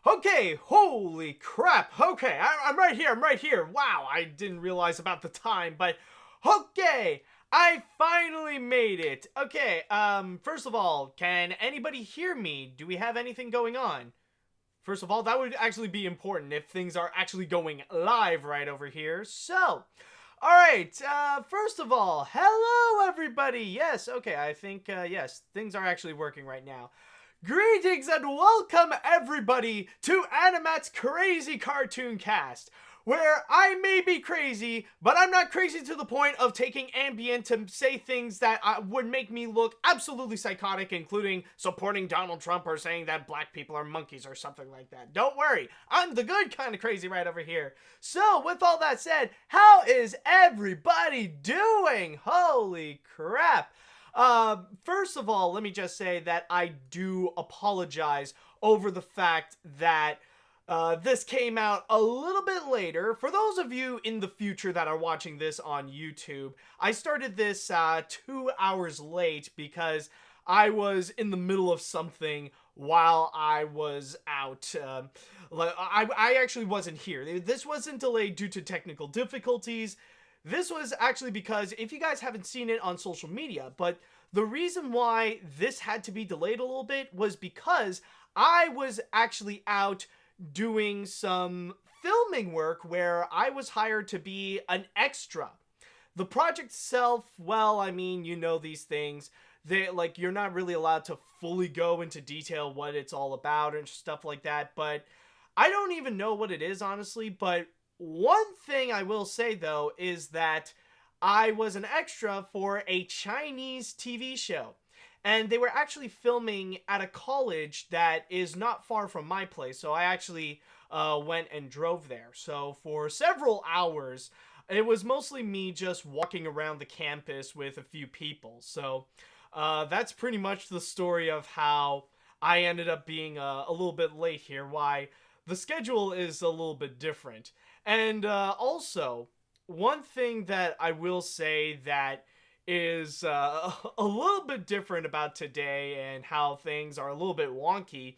Okay, holy crap. Okay, I'm right here, I'm right here. Wow, I didn't realize about the time, but okay, I finally made it. Okay, first of all, can anybody hear me? Do we have anything going on? First of all, that would actually be important if things are actually going live right over here. So, alright, first of all, hello everybody! Yes, okay, I think, yes, things are actually working right now. Greetings and welcome everybody to AniMat's Crazy Cartoon Cast, where I may be crazy, but I'm not crazy to the point of taking Ambien to say things that would make me look absolutely psychotic, including supporting Donald Trump or saying that black people are monkeys or something like that. Don't worry, I'm the good kind of crazy right over here. So, with all that said, how is everybody doing? Holy crap! First of all, let me just say that I do apologize over the fact that this came out a little bit later. For those of you in the future that are watching this on YouTube, I started this 2 hours late because I was in the middle of something while I was out. I actually wasn't here. This wasn't delayed due to technical difficulties. This was actually because, if you guys haven't seen it on social media, but the reason why this had to be delayed a little bit was because I was actually out doing some filming work where I was hired to be an extra. The project itself, well, I mean, you know these things. You're not really allowed to fully go into detail what it's all about and stuff like that, but I don't even know what it is, honestly, but one thing I will say, though, is that I was an extra for a Chinese TV show. And they were actually filming at a college that is not far from my place. So I actually went and drove there. So for several hours, it was mostly me just walking around the campus with a few people. So that's pretty much the story of how I ended up being a little bit late here. Why the schedule is a little bit different. And also, one thing that I will say that is a little bit different about today and how things are a little bit wonky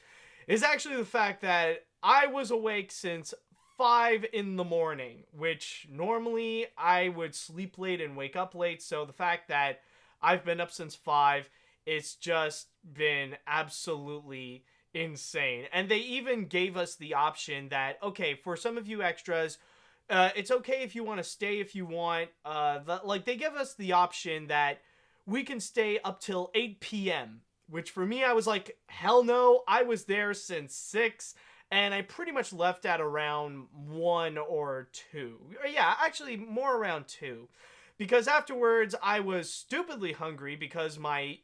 is actually the fact that I was awake since 5 in the morning, which normally I would sleep late and wake up late. So the fact that I've been up since 5, it's just been absolutely insane. And they even gave us the option that, okay, for some of you extras, it's okay if you want to stay if you want. They give us the option that we can stay up till 8 p.m., which for me, I was like, hell no. I was there since 6, and I pretty much left at around 1 or 2. Yeah, actually more around 2. Because afterwards, I was stupidly hungry because my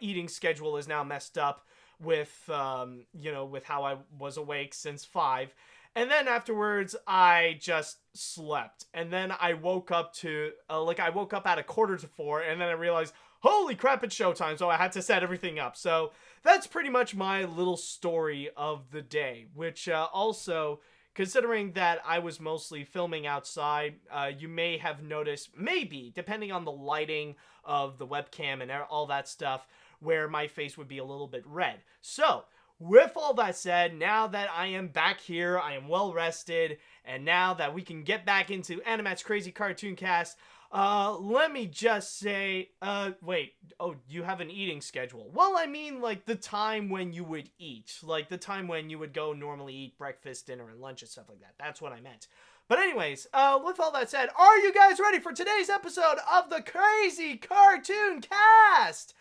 eating schedule is now messed up with how I was awake since 5. And then afterwards, I just slept. And then I woke up to, I woke up at 3:45, and then I realized, holy crap, it's showtime, so I had to set everything up. So that's pretty much my little story of the day, which also, considering that I was mostly filming outside, you may have noticed, maybe, depending on the lighting of the webcam and all that stuff, where my face would be a little bit red. So, with all that said, now that I am back here, I am well rested, and now that we can get back into AniMat's Crazy Cartoon Cast, let me just say, wait, oh, you have an eating schedule. Well, I mean, like, the time when you would eat, like, the time when you would go normally eat breakfast, dinner, and lunch and stuff like that. That's what I meant. But anyways, with all that said, are you guys ready for today's episode of the Crazy Cartoon Cast?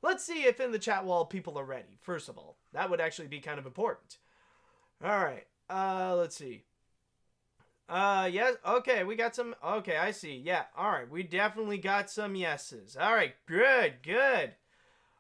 Let's see if in the chat wall people are ready, first of all. That would actually be kind of important. Alright, let's see. Yes, okay, we got some, okay, I see, yeah, alright, we definitely got some yeses. Alright, good.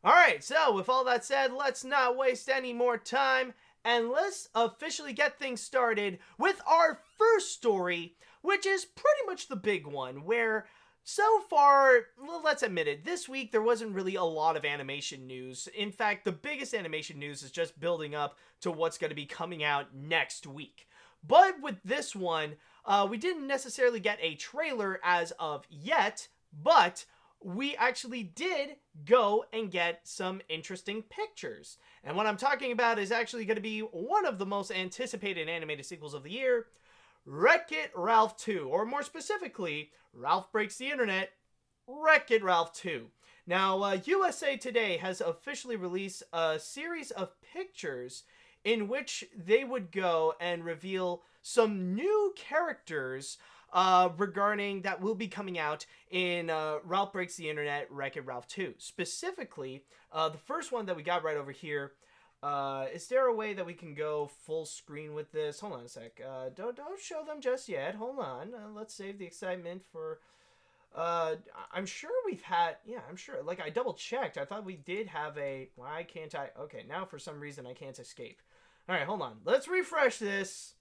Alright, so with all that said, let's not waste any more time, and let's officially get things started with our first story, which is pretty much the big one, where so far, let's admit it, this week there wasn't really a lot of animation news. In fact, the biggest animation news is just building up to what's going to be coming out next week. But with this one, we didn't necessarily get a trailer as of yet, but we actually did go and get some interesting pictures. And what I'm talking about is actually going to be one of the most anticipated animated sequels of the year, Wreck-It Ralph 2, or more specifically, Ralph Breaks the Internet, Wreck-It Ralph 2. Now, USA Today has officially released a series of pictures in which they would go and reveal some new characters regarding that will be coming out in Ralph Breaks the Internet, Wreck-It Ralph 2. Specifically, the first one that we got right over here, is there a way that we can go full screen with this? Hold on a sec. Don't show them just yet. Hold on. Let's save the excitement for... I'm sure we've had... Yeah, I'm sure. Like, I double-checked. I thought we did have a... Why can't I... Okay, now for some reason I can't escape. Alright, hold on. Let's refresh this.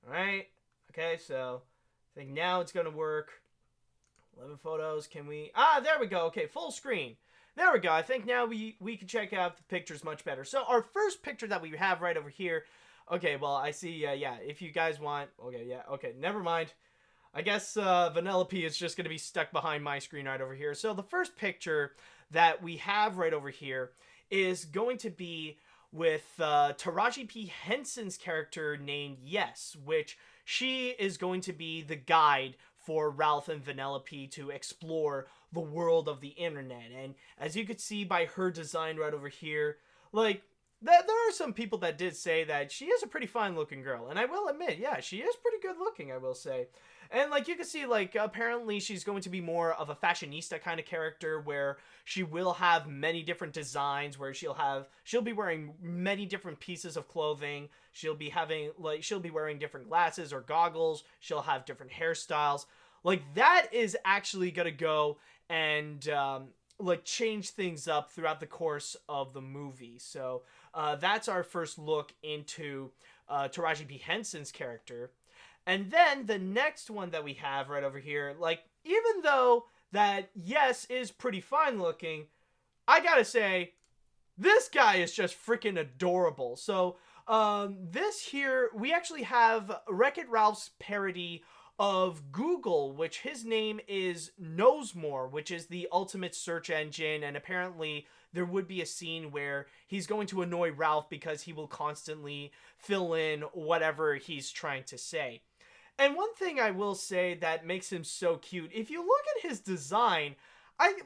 Alright. Okay, so... I think now it's going to work. 11 photos. Can we... Ah, there we go. Okay, full screen. There we go. I think now we can check out the pictures much better. So our first picture that we have right over here. Okay, well, I see, yeah, if you guys want... Okay, yeah, okay, never mind. I guess Vanellope is just going to be stuck behind my screen right over here. So the first picture that we have right over here is going to be with Taraji P. Henson's character named Yes, which she is going to be the guide for Ralph and Vanellope to explore the world of the internet. And as you could see by her design right over here, like, there are some people that did say that she is a pretty fine looking girl. And I will admit, yeah, she is pretty good looking, I will say. And like you can see, like, apparently she's going to be more of a fashionista kind of character where she will have many different designs, where she'll be wearing many different pieces of clothing. She'll be wearing different glasses or goggles. She'll have different hairstyles. Like, that is actually going to go and like change things up throughout the course of the movie. So that's our first look into Taraji P. Henson's character. And then the next one that we have right over here, like, even though that Yes is pretty fine looking, I gotta say, this guy is just freaking adorable. So this here, we actually have Wreck-It Ralph's parody of Google, which his name is Knowsmore, which is the ultimate search engine, and apparently there would be a scene where he's going to annoy Ralph because he will constantly fill in whatever he's trying to say. And one thing I will say that makes him so cute, if you look at his design,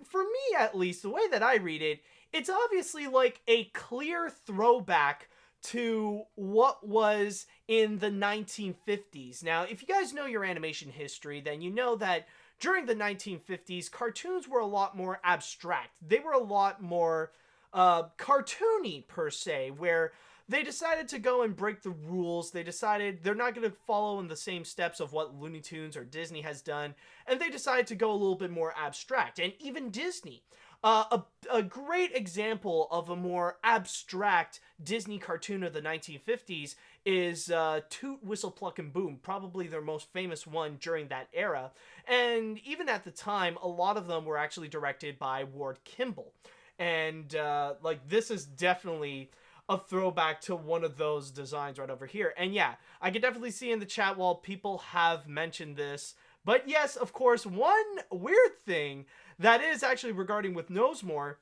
for me at least, the way that I read it, it's obviously like a clear throwback to what was in the 1950s. Now, if you guys know your animation history, then you know that during the 1950s, cartoons were a lot more abstract. They were a lot more cartoony, per se, where they decided to go and break the rules. They decided they're not going to follow in the same steps of what Looney Tunes or Disney has done, and they decided to go a little bit more abstract. And even Disney, a great example of a more abstract Disney cartoon of the 1950s is Toot, Whistle, Pluck, and Boom, probably their most famous one during that era. And even at the time, a lot of them were actually directed by Ward Kimball. And like, this is definitely a throwback to one of those designs right over here. And yeah, I can definitely see in the chat wall people have mentioned this. But yes, of course, one weird thing that is actually regarding with Knowsmore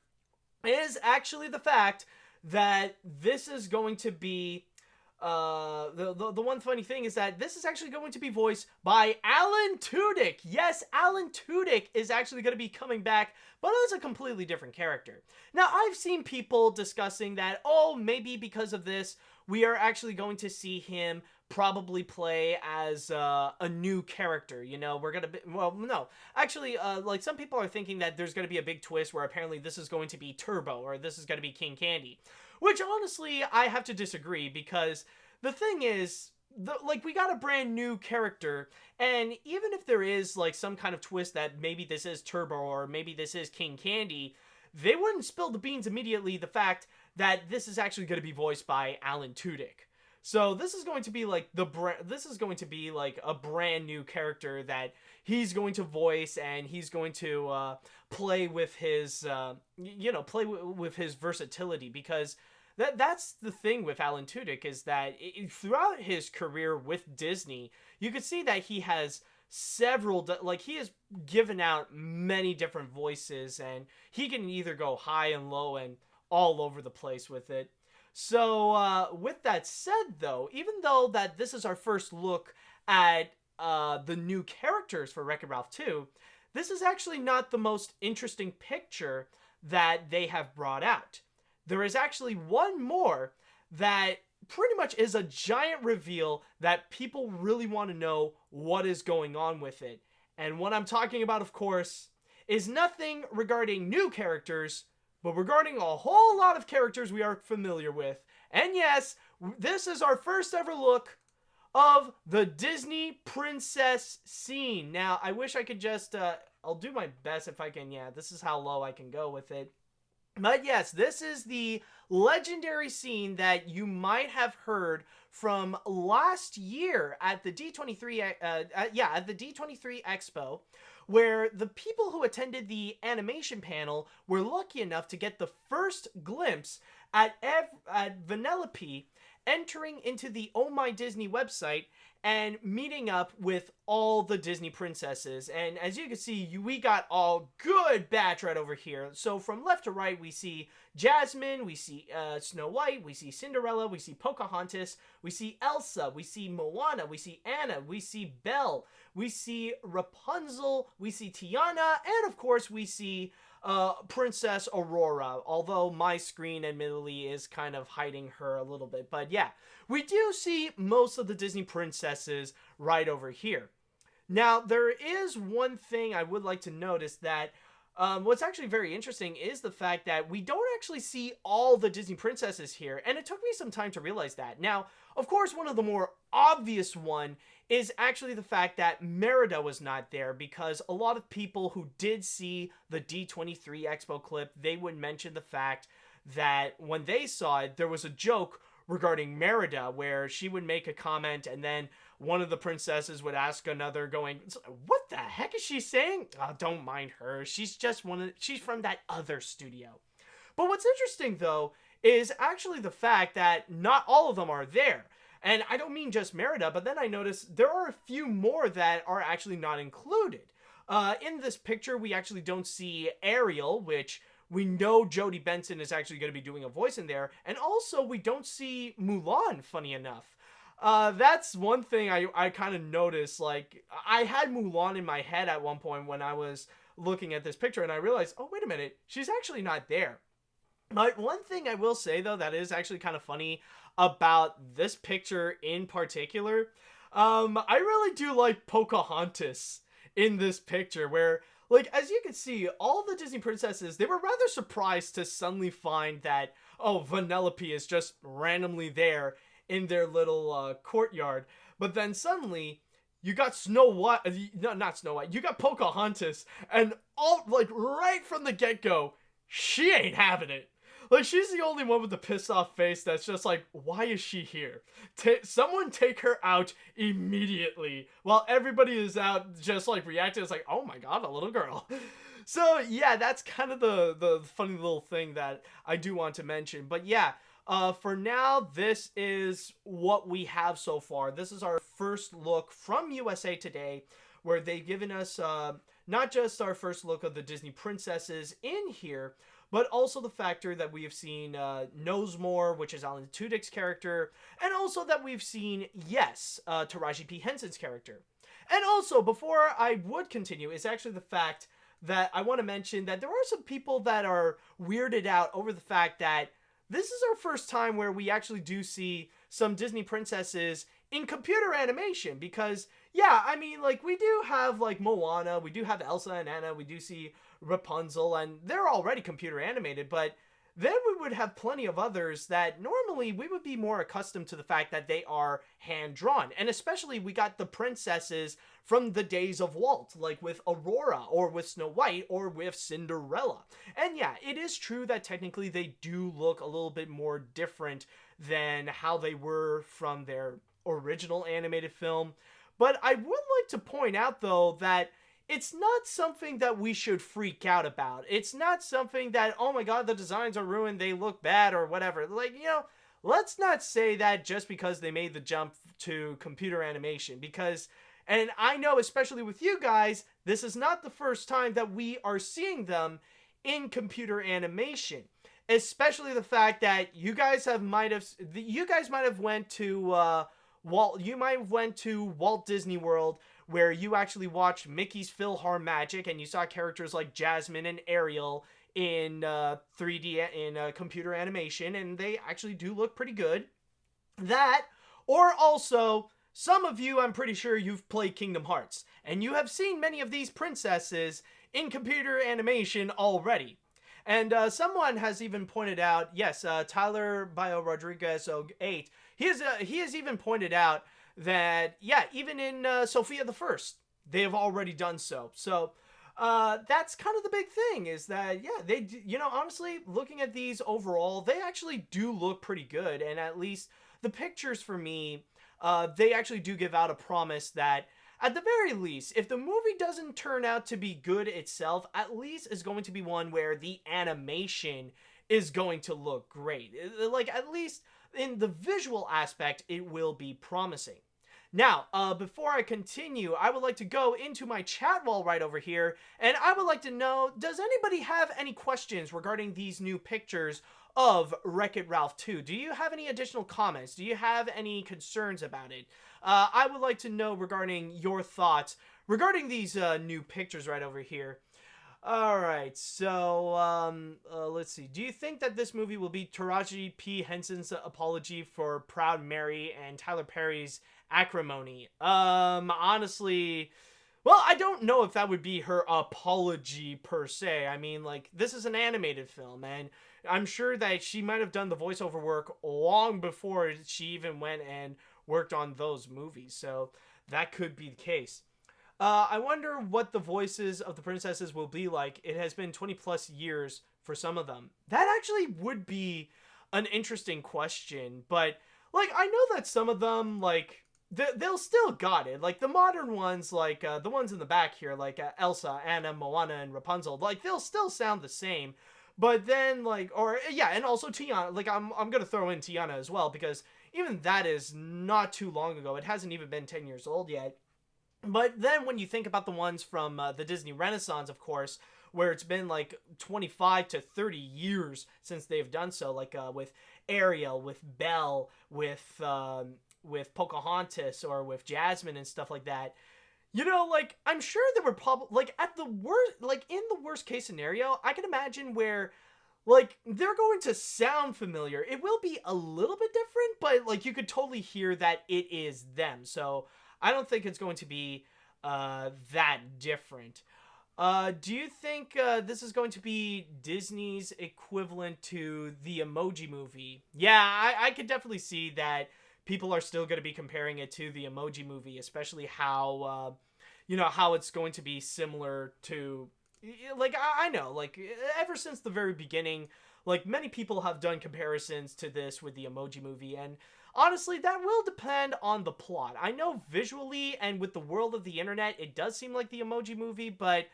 is actually the fact that this is going to be the one funny thing is that this is actually going to be voiced by Alan Tudyk. Yes, Alan Tudyk is actually going to be coming back, but as a completely different character. Now, I've seen people discussing that, oh, maybe because of this, we are actually going to see him probably play as a new character. You know, we're gonna be, well, no, actually, like, some people are thinking that there's gonna be a big twist where apparently this is going to be Turbo, or this is gonna be King Candy, which honestly I have to disagree, because the thing is, like, we got a brand new character, and even if there is like some kind of twist that maybe this is Turbo or maybe this is King Candy, they wouldn't spill the beans immediately the fact that this is actually going to be voiced by Alan Tudyk. So this is going to be like a brand new character that he's going to voice, and he's going to play with his with his versatility, because that's the thing with Alan Tudyk, is that throughout his career with Disney, you could see that he has he has given out many different voices, and he can either go high and low and all over the place with it. So with that said, though, even though that this is our first look at the new characters for Wreck-It Ralph 2, this is actually not the most interesting picture that they have brought out. There is actually one more that pretty much is a giant reveal that people really want to know what is going on with it. And what I'm talking about, of course, is nothing regarding new characters, but regarding a whole lot of characters we are familiar with. And yes, this is our first ever look of the Disney princess scene. Now, I wish I could just, I'll do my best if I can, yeah, this is how low I can go with it. But yes, this is the legendary scene that you might have heard from last year at the D23, at the D23 Expo, where the people who attended the animation panel were lucky enough to get the first glimpse at Vanellope entering into the Oh My Disney website and meeting up with all the Disney princesses. And as you can see, we got a good batch right over here. So from left to right, we see Jasmine, we see Snow White, we see Cinderella, we see Pocahontas, we see Elsa, we see Moana, we see Anna, we see Belle, we see Rapunzel, we see Tiana, and of course we see Princess Aurora, although my screen admittedly is kind of hiding her a little bit. But yeah, we do see most of the Disney princesses right over here. Now, there is one thing I would like to notice that what's actually very interesting is the fact that we don't actually see all the Disney princesses here, and it took me some time to realize that. Now, of course, one of the more obvious one is actually the fact that Merida was not there, because a lot of people who did see the D23 Expo clip, they would mention the fact that when they saw it, there was a joke regarding Merida where she would make a comment and then one of the princesses would ask another going, what the heck is she saying? Oh, don't mind her. She's just she's from that other studio. But what's interesting though is actually the fact that not all of them are there. And I don't mean just Merida, but then I noticed there are a few more that are actually not included. In this picture, we actually don't see Ariel, which we know Jodie Benson is actually going to be doing a voice in there. And also, we don't see Mulan, funny enough. That's one thing I kind of noticed. Like, I had Mulan in my head at one point when I was looking at this picture, and I realized, oh, wait a minute, she's actually not there. But one thing I will say, though, that is actually kind of funny about this picture in particular, I really do like Pocahontas in this picture, where, like, as you can see, all the Disney princesses, they were rather surprised to suddenly find that, oh, Vanellope is just randomly there in their little courtyard. But then suddenly, you got Snow White, no, not Snow White, you got Pocahontas, and all, like, right from the get-go, she ain't having it. Like, she's the only one with the pissed off face that's just like, why is she here? Someone take her out immediately. While everybody is out just like reacting. It's like, oh my god, a little girl. So yeah, that's kind of the funny little thing that I do want to mention. But yeah, for now, this is what we have so far. This is our first look from USA Today, where they've given us not just our first look of the Disney princesses in here, but also the factor that we have seen Knowsmore, which is Alan Tudyk's character, and also that we've seen, yes, Taraji P. Henson's character. And also, before I would continue, is actually the fact that I want to mention that there are some people that are weirded out over the fact that this is our first time where we actually do see some Disney princesses in computer animation, because, yeah, I mean, like, we do have, like, Moana, we do have Elsa and Anna, we do see Rapunzel, and they're already computer animated, but then we would have plenty of others that normally we would be more accustomed to the fact that they are hand-drawn. And especially we got the princesses from the days of Walt, like with Aurora, or with Snow White, or with Cinderella. And yeah, it is true that technically they do look a little bit more different than how they were from their original animated film. But I would like to point out, though, that it's not something that we should freak out about. It's not something that, oh my god, the designs are ruined, they look bad, or whatever. Like, you know, let's not say that just because they made the jump to computer animation, because And I know, especially with you guys, this is not the first time that we are seeing them in computer animation. Especially the fact that you guys might have went to Walt Disney World, where you actually watched Mickey's PhilharMagic and you saw characters like Jasmine and Ariel in 3D in computer animation, and they actually do look pretty good. That, or also, some of you, I'm pretty sure you've played Kingdom Hearts, and you have seen many of these princesses in computer animation already. And someone has even pointed out, yes, Tyler Bio Rodriguez 08, he has even pointed out that, yeah, even in Sophia the First, they have already done so. So that's kind of the big thing, is that, yeah, they, honestly, looking at these overall, they actually do look pretty good. And at least the pictures for me, they actually do give out a promise that, at the very least, if the movie doesn't turn out to be good itself, at least is going to be one where the animation is going to look great. Like, at least in the visual aspect, it will be promising. Now, before I continue, I would like to go into my chat wall right over here, and I would like to know, does anybody have any questions regarding these new pictures of Wreck-It Ralph 2? Do you have any additional comments? Do you have any concerns about it? I would like to know regarding your thoughts regarding these new pictures right over here. Alright, so let's see. Do you think that this movie will be Taraji P. Henson's apology for Proud Mary and Tyler Perry's acrimony? Honestly, well, I don't know if that would be her apology per se. I mean, like, this is an animated film, and I'm sure that she might have done the voiceover work long before she even went and worked on those movies, so that could be the case. I wonder what the voices of the princesses will be like. It has been 20 plus years for some of them. That actually would be an interesting question, but, like, I know that some of them, like, they'll still got it. Like, the modern ones, like, the ones in the back here, like Elsa, Anna, Moana, and Rapunzel, like, they'll still sound the same. But then, like, or, yeah, and also Tiana, like, I'm gonna throw in Tiana as well, because even that is not too long ago. It hasn't even been 10 years old yet. But then when you think about the ones from the Disney Renaissance, of course, where it's been like 25 to 30 years since they've done so, like with Ariel, with Belle, with Pocahontas, or with Jasmine and stuff like that. Like, I'm sure there were probably, like, at the worst, like, in the worst case scenario, I can imagine where, like, they're going to sound familiar. It will be a little bit different, but, like, you could totally hear that it is them. So I don't think it's going to be that different. Do you think this is going to be Disney's equivalent to the Emoji Movie? Yeah, I could definitely see that people are still going to be comparing it to the Emoji Movie, especially how, how it's going to be similar to, like, I know, like, ever since the very beginning, like, many people have done comparisons to this with the Emoji Movie, and honestly, that will depend on the plot. I know visually and with the world of the internet, it does seem like the Emoji Movie, but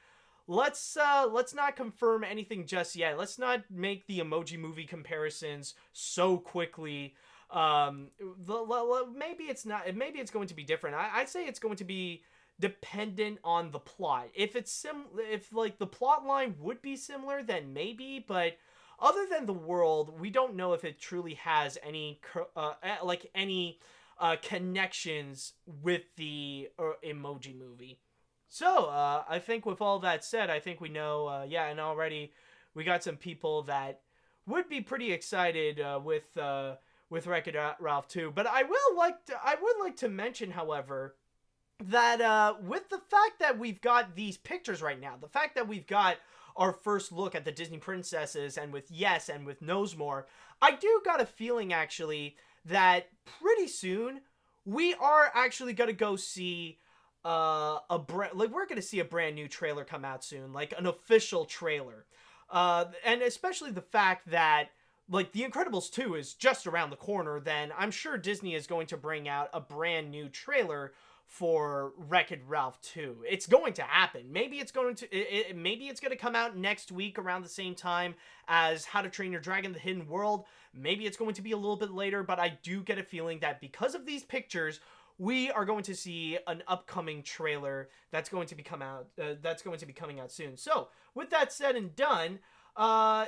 let's not confirm anything just yet. Let's not make the Emoji Movie comparisons so quickly. Maybe it's not. Maybe it's going to be different. I'd say it's going to be dependent on the plot. If like the plot line would be similar, then maybe. But other than the world, we don't know if it truly has any connections with the Emoji Movie. So I think with all that said, I think we know. And already we got some people that would be pretty excited with Wreck-It Ralph 2. But I would like to mention, however, that with the fact that we've got these pictures right now, the fact that we've got our first look at the Disney princesses, and with Yes and with Knows More, I do got a feeling actually that pretty soon we are actually gonna go see we're gonna see a brand new trailer come out soon, like an official trailer, and especially the fact that, like, The Incredibles 2 is just around the corner, then I'm sure Disney is going to bring out a brand new trailer for Wreck-It Ralph 2. It's going to happen. Maybe it's going to come out next week around the same time as How to Train Your Dragon: The Hidden World. Maybe it's going to be a little bit later, but I do get a feeling that because of these pictures, we are going to see an upcoming trailer that's going to be coming out soon. So, with that said and done,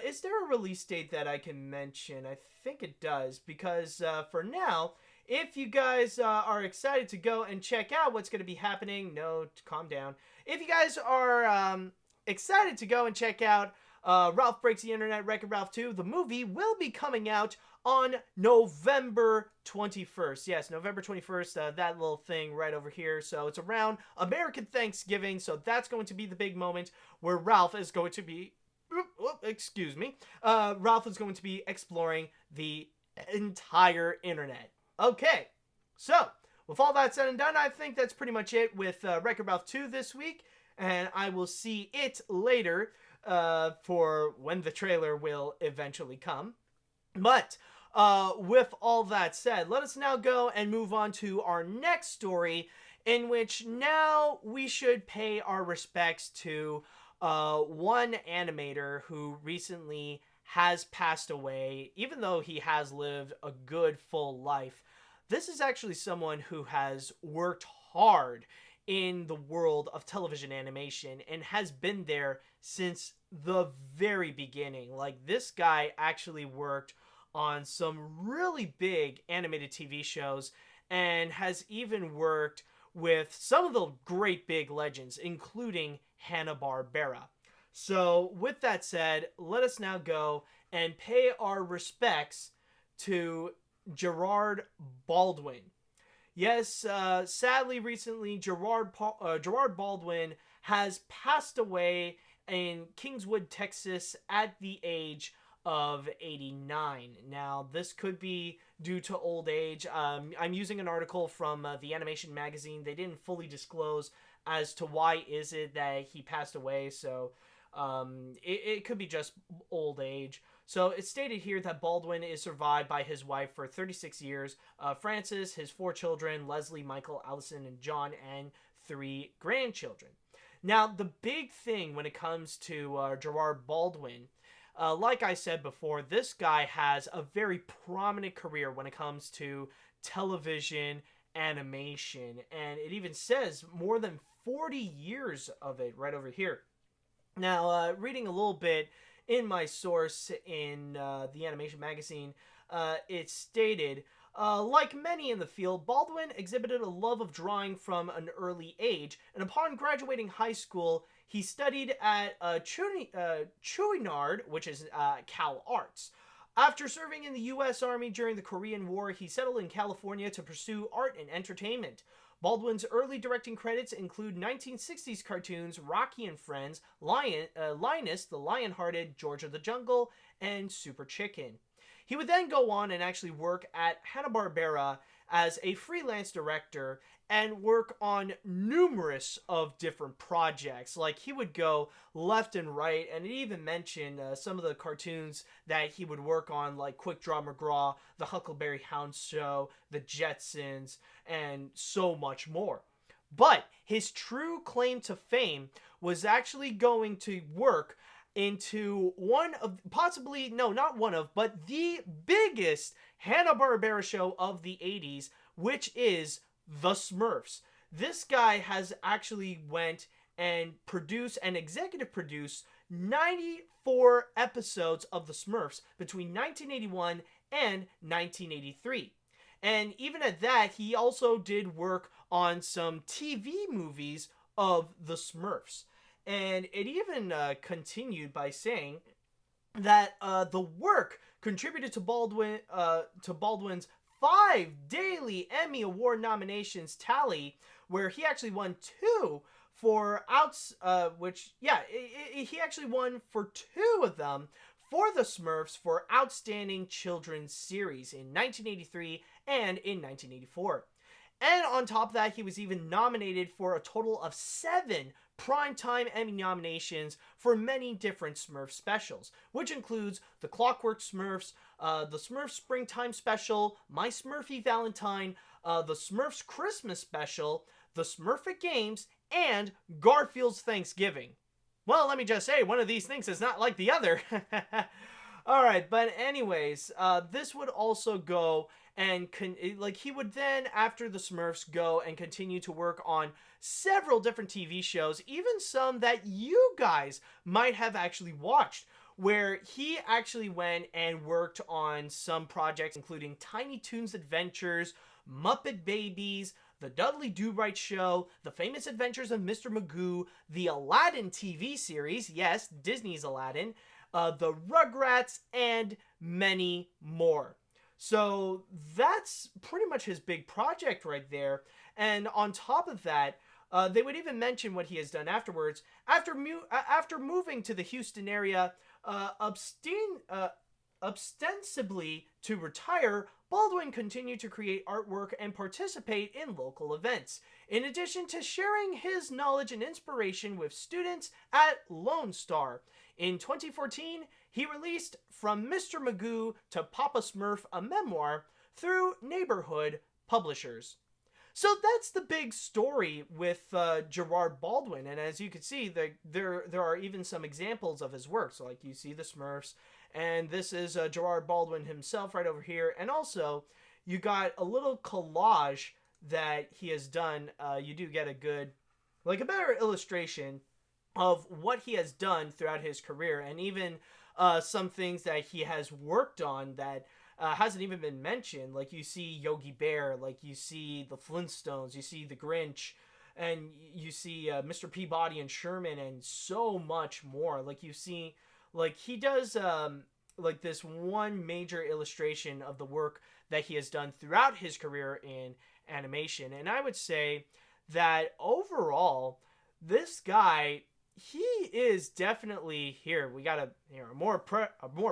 is there a release date that I can mention? I think it does, because for now, if you guys are excited to go and check out what's going to be happening, calm down. If you guys are excited to go and check out Ralph Breaks the Internet, Wreck-It Ralph 2, the movie will be coming out on November 21st. Yes, November 21st, that little thing right over here. So it's around American Thanksgiving, so that's going to be the big moment where Ralph is going to be... Ralph is going to be exploring the entire internet. Okay, so with all that said and done, I think that's pretty much it with Wreck-It Ralph 2 this week, and I will see it later for when the trailer will eventually come. But with all that said, let us now go and move on to our next story, in which now we should pay our respects to one animator who recently has passed away, even though he has lived a good full life. This is actually someone who has worked hard in the world of television animation and has been there since the very beginning. Like, this guy actually worked on some really big animated TV shows and has even worked with some of the great big legends, including Hanna-Barbera. So, with that said, let us now go and pay our respects to Gerard Baldwin. Yes, sadly, recently, Gerard Baldwin has passed away in Kingswood, Texas, at the age of 89. Now, this could be due to old age. I'm using an article from the Animation magazine. They didn't fully disclose as to why is it that he passed away, so it could be just old age. So it's stated here that Baldwin is survived by his wife for 36 years, Frances, his 4 children, Leslie, Michael, Allison, and John, and 3 grandchildren. Now, the big thing when it comes to Gerard Baldwin, like I said before, this guy has a very prominent career when it comes to television animation, and it even says more than 40 years of it right over here. Now, reading a little bit in my source in the Animation magazine, it stated, like many in the field, Baldwin exhibited a love of drawing from an early age, and upon graduating high school, he studied at Chouinard, which is Cal Arts. After serving in the U.S. Army during the Korean War, he settled in California to pursue art and entertainment. Baldwin's early directing credits include 1960s cartoons Rocky and Friends, Linus, the Lion-Hearted, George of the Jungle, and Super Chicken. He would then go on and actually work at Hanna-Barbera as a freelance director and work on numerous of different projects. Like, he would go left and right, and it even mentioned some of the cartoons that he would work on, like Quick Draw McGraw, The Huckleberry Hound Show, The Jetsons, and so much more. But his true claim to fame was actually going to work into one of, possibly, no, not one of, but the biggest Hanna-Barbera show of the 80s, which is The Smurfs. This guy has actually went and produced and executive produced 94 episodes of The Smurfs between 1981 and 1983. And even at that, he also did work on some TV movies of The Smurfs. And it even continued by saying that the work contributed to Baldwin's 5 daily Emmy Award nominations tally, where he actually won 2 for he actually won for 2 of them for The Smurfs for Outstanding Children's Series in 1983 and in 1984. And on top of that, he was even nominated for a total of 7 Primetime Emmy nominations for many different Smurf specials, which includes The Clockwork Smurfs, The Smurfs Springtime Special, My Smurfy Valentine, The Smurfs Christmas Special, The Smurfic Games, and Garfield's Thanksgiving. Well, let me just say, one of these things is not like the other. Alright, but anyways, this would also go and he would then, after the Smurfs, go and continue to work on several different TV shows, even some that you guys might have actually watched, where he actually went and worked on some projects including Tiny Toons Adventures, Muppet Babies, The Dudley Do-Right Show, The Famous Adventures of Mr. Magoo, the Aladdin TV series, yes, Disney's Aladdin, the Rugrats, and many more. So that's pretty much his big project right there. And on top of that, they would even mention what he has done afterwards. After moving to the Houston area, ostensibly to retire, Baldwin continued to create artwork and participate in local events, in addition to sharing his knowledge and inspiration with students at Lone Star. In 2014, he released From Mr. Magoo to Papa Smurf, a memoir, through Neighborhood Publishers. So that's the big story with Gerard Baldwin, and as you can see, there are even some examples of his work. So like you see the Smurfs, and this is Gerard Baldwin himself right over here, and also you got a little collage that he has done. You do get a better illustration of what he has done throughout his career, and even some things that he has worked on that hasn't even been mentioned. Like you see Yogi Bear, like you see the Flintstones, you see the Grinch, and you see Mr. Peabody and Sherman, and so much more. Like you see, like he does like this one major illustration of the work that he has done throughout his career in animation. And I would say that overall, this guy, he is definitely here. We got a more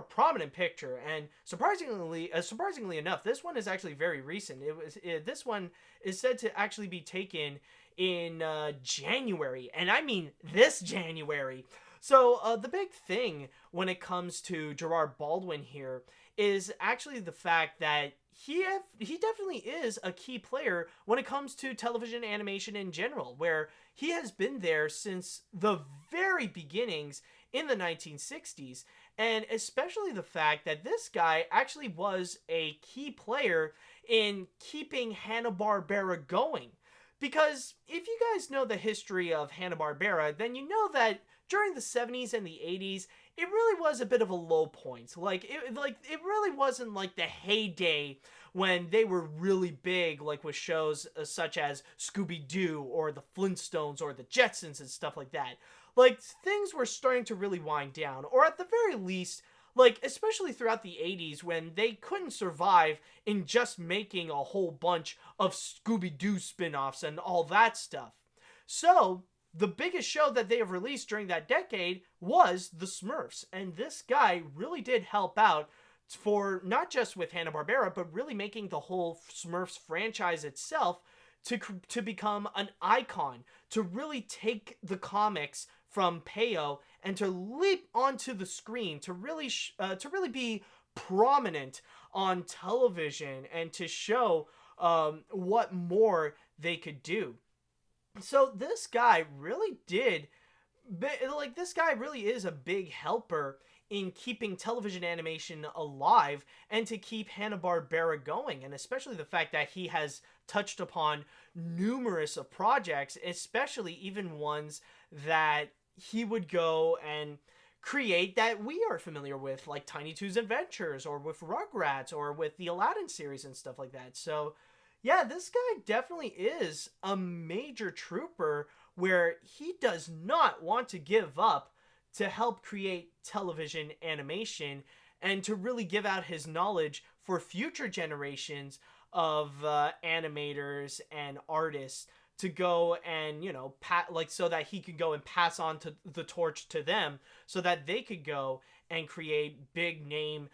prominent picture, and surprisingly enough, this one is actually very recent. This one is said to actually be taken in January, and I mean this January. So the big thing when it comes to Gerard Baldwin here is actually the fact that he definitely is a key player when it comes to television animation in general, where he has been there since the very beginnings in the 1960s, and especially the fact that this guy actually was a key player in keeping Hanna-Barbera going. Because if you guys know the history of Hanna-Barbera, then you know that during the 70s and the 80s, it really was a bit of a low point. It really wasn't like the heyday when they were really big, like with shows such as Scooby-Doo or the Flintstones or the Jetsons and stuff like that. Like, things were starting to really wind down, or at the very least, like, especially throughout the 80s when they couldn't survive in just making a whole bunch of Scooby-Doo spin-offs and all that stuff. So the biggest show that they have released during that decade was The Smurfs, and this guy really did help out for not just with Hanna-Barbera, but really making the whole Smurfs franchise itself to become an icon, to really take the comics from Peyo and to leap onto the screen, to really be prominent on television and to show what more they could do. So this guy really is a big helper in keeping television animation alive and to keep Hanna-Barbera going, and especially the fact that he has touched upon numerous of projects, especially even ones that he would go and create that we are familiar with, like Tiny Toons Adventures or with Rugrats or with the Aladdin series and stuff like that. So yeah, this guy definitely is a major trooper where he does not want to give up to help create television animation and to really give out his knowledge for future generations of animators and artists to go and, so that he could go and pass on to the torch to them so that they could go and create big name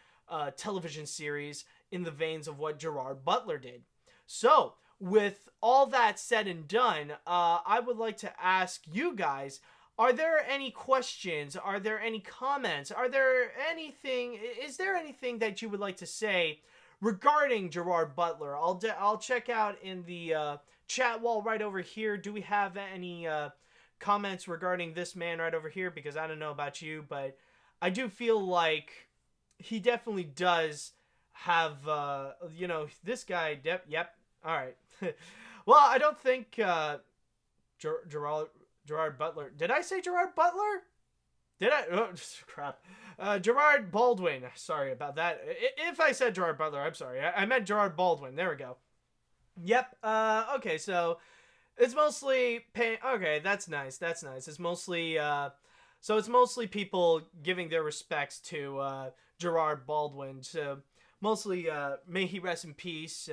television series in the veins of what Gerard Butler did. So, with all that said and done, I would like to ask you guys, are there any questions? Are there any comments? Is there anything that you would like to say regarding Gerard Butler? I'll check out in the chat wall right over here. Do we have any comments regarding this man right over here? Because I don't know about you, but I do feel like he definitely does have, this guy, yep, all right. Well, I don't think Gerard Butler. Did I say Gerard Butler? Did I? Oh, crap. Gerard Baldwin. Sorry about that. If I said Gerard Butler, I'm sorry. I meant Gerard Baldwin. There we go. Yep. Okay, so it's mostly okay, that's nice. That's nice. It's mostly so it's mostly people giving their respects to Gerard Baldwin. So mostly may he rest in peace.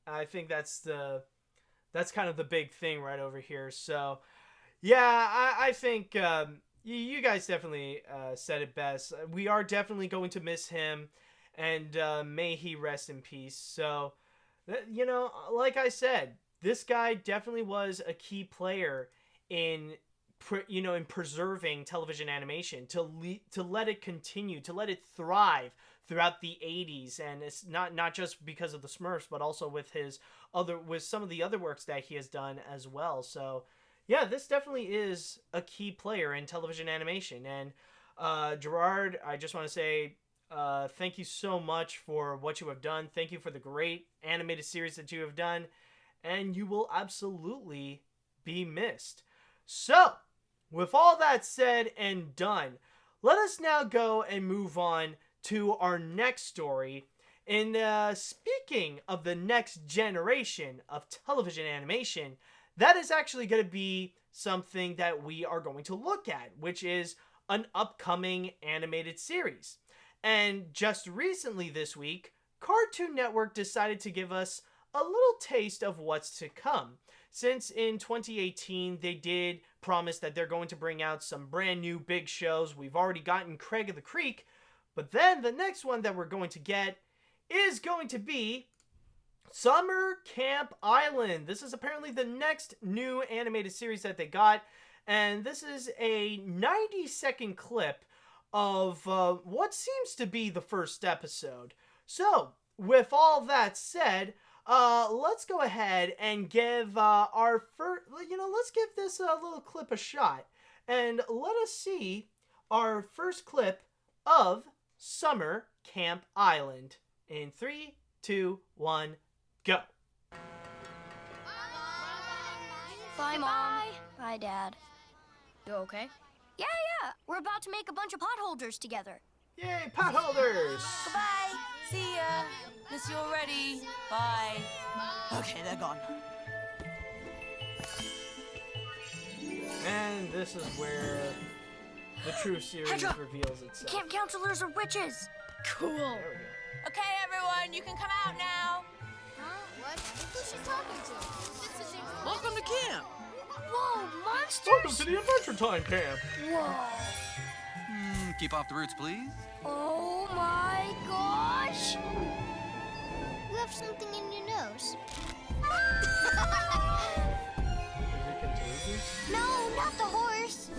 I think that's kind of the big thing right over here. So yeah, I think you guys definitely said it best. We are definitely going to miss him, and may he rest in peace. So like I said, this guy definitely was a key player in preserving television animation, to let it continue, to let it thrive throughout the 80s. And it's not just because of the Smurfs, but also with some of the other works that he has done as well. So yeah, this definitely is a key player in television animation. And Gerard, I just want to say thank you so much for what you have done. Thank you for the great animated series that you have done, and you will absolutely be missed. So, with all that said and done, let us now go and move on to our next story. And speaking of the next generation of television animation, that is actually going to be something that we are going to look at, which is an upcoming animated series. And just recently this week, Cartoon Network decided to give us a little taste of what's to come. Since in 2018, they did promise that they're going to bring out some brand new big shows. We've already gotten Craig of the Creek, but then the next one that we're going to get is going to be Summer Camp Island. This is apparently the next new animated series that they got, and this is a 90-second clip of what seems to be the first episode. So, with all that said, let's go ahead and give our first, let's give this little clip a shot, and let us see our first clip of Summer Camp Island. In 3, 2, 1, go. Bye, Mom. Bye, Dad. You okay? Yeah. We're about to make a bunch of potholders together. Yay, potholders! Goodbye. See ya. Miss you already. Bye. Okay, they're gone. And this is where the true series reveals itself. Camp counselors are witches. Cool. There we go. Okay, everyone, you can come out now. Huh? What? Who's she talking to? Welcome to camp. Whoa, monsters! Welcome to the Adventure Time camp. Whoa. Keep off the roots, please. Oh my gosh! You have something in your nose. Is it contagious? No, not the horse.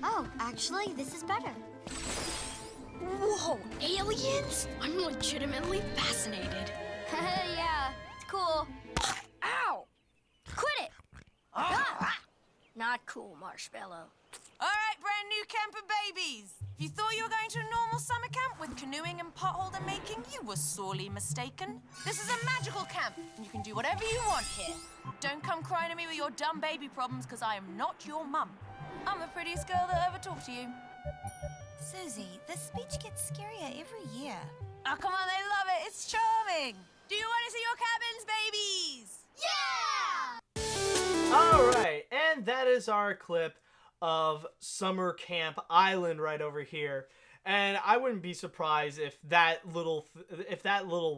Oh, actually, this is better. Whoa, aliens? I'm legitimately fascinated. Yeah, it's cool. Ow! Quit it! Ah! Not cool, Marshmallow. All right, brand new camper babies. If you thought you were going to a normal summer camp with canoeing and potholder making, you were sorely mistaken. This is a magical camp, and you can do whatever you want here. Don't come crying to me with your dumb baby problems, because I am not your mum. I'm the prettiest girl that ever talked to you. Susie, the speech gets scarier every year. Oh, come on, they love it. It's charming. Do you want to see your cabins, babies? Yeah! All right, and that is our clip of Summer Camp Island right over here. And I wouldn't be surprised if that little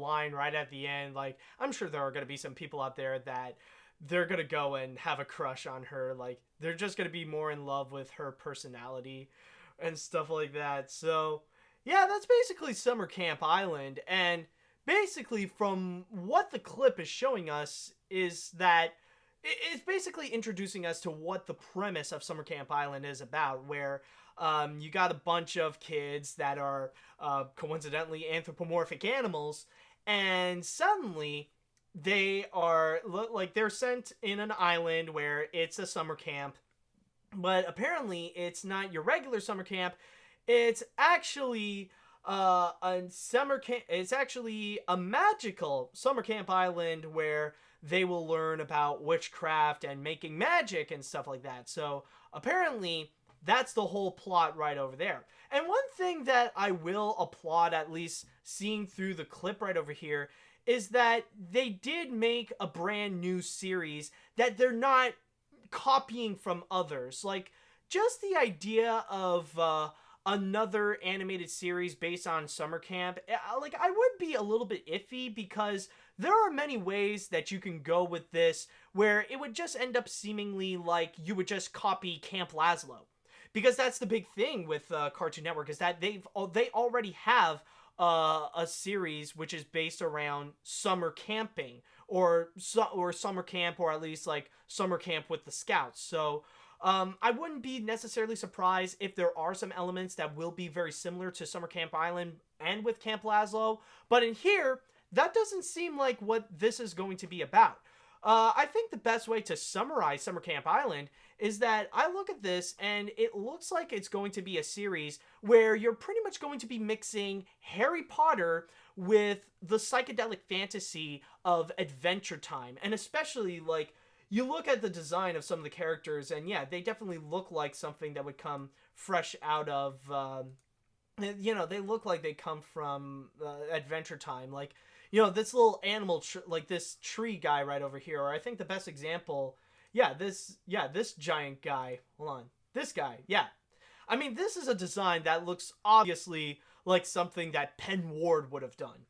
line right at the end, like, I'm sure there are going to be some people out there that they're going to go and have a crush on her. Like, they're just going to be more in love with her personality and stuff like that. So, yeah, that's basically Summer Camp Island. And basically, from what the clip is showing us, is that it's basically introducing us to what the premise of Summer Camp Island is about, where you got a bunch of kids that are coincidentally anthropomorphic animals, and suddenly they are they're sent in an island where it's a summer camp, but apparently it's not your regular summer camp. It's actually a summer camp. It's actually a magical summer camp island where they will learn about witchcraft and making magic and stuff like that. So apparently that's the whole plot right over there. And one thing that I will applaud, at least seeing through the clip right over here, is that they did make a brand new series that they're not copying from others. Like, just the idea of another animated series based on summer camp, like, I would be a little bit iffy, because there are many ways that you can go with this where it would just end up seemingly like you would just copy Camp Lazlo. Because that's the big thing with Cartoon Network, is that they already have a series which is based around summer camping, or summer camp, or at least like summer camp with the Scouts. So I wouldn't be necessarily surprised if there are some elements that will be very similar to Summer Camp Island and with Camp Lazlo. But in here, that doesn't seem like what this is going to be about. I think the best way to summarize Summer Camp Island is that I look at this and it looks like it's going to be a series where you're pretty much going to be mixing Harry Potter with the psychedelic fantasy of Adventure Time. And especially, like, you look at the design of some of the characters, and yeah, they definitely look like something that would come fresh out of, they look like they come from Adventure Time. Like, this little animal, like this tree guy right over here, or I think the best example, this giant guy. Hold on. This guy, yeah. I mean, this is a design that looks obviously like something that Penn Ward would have done.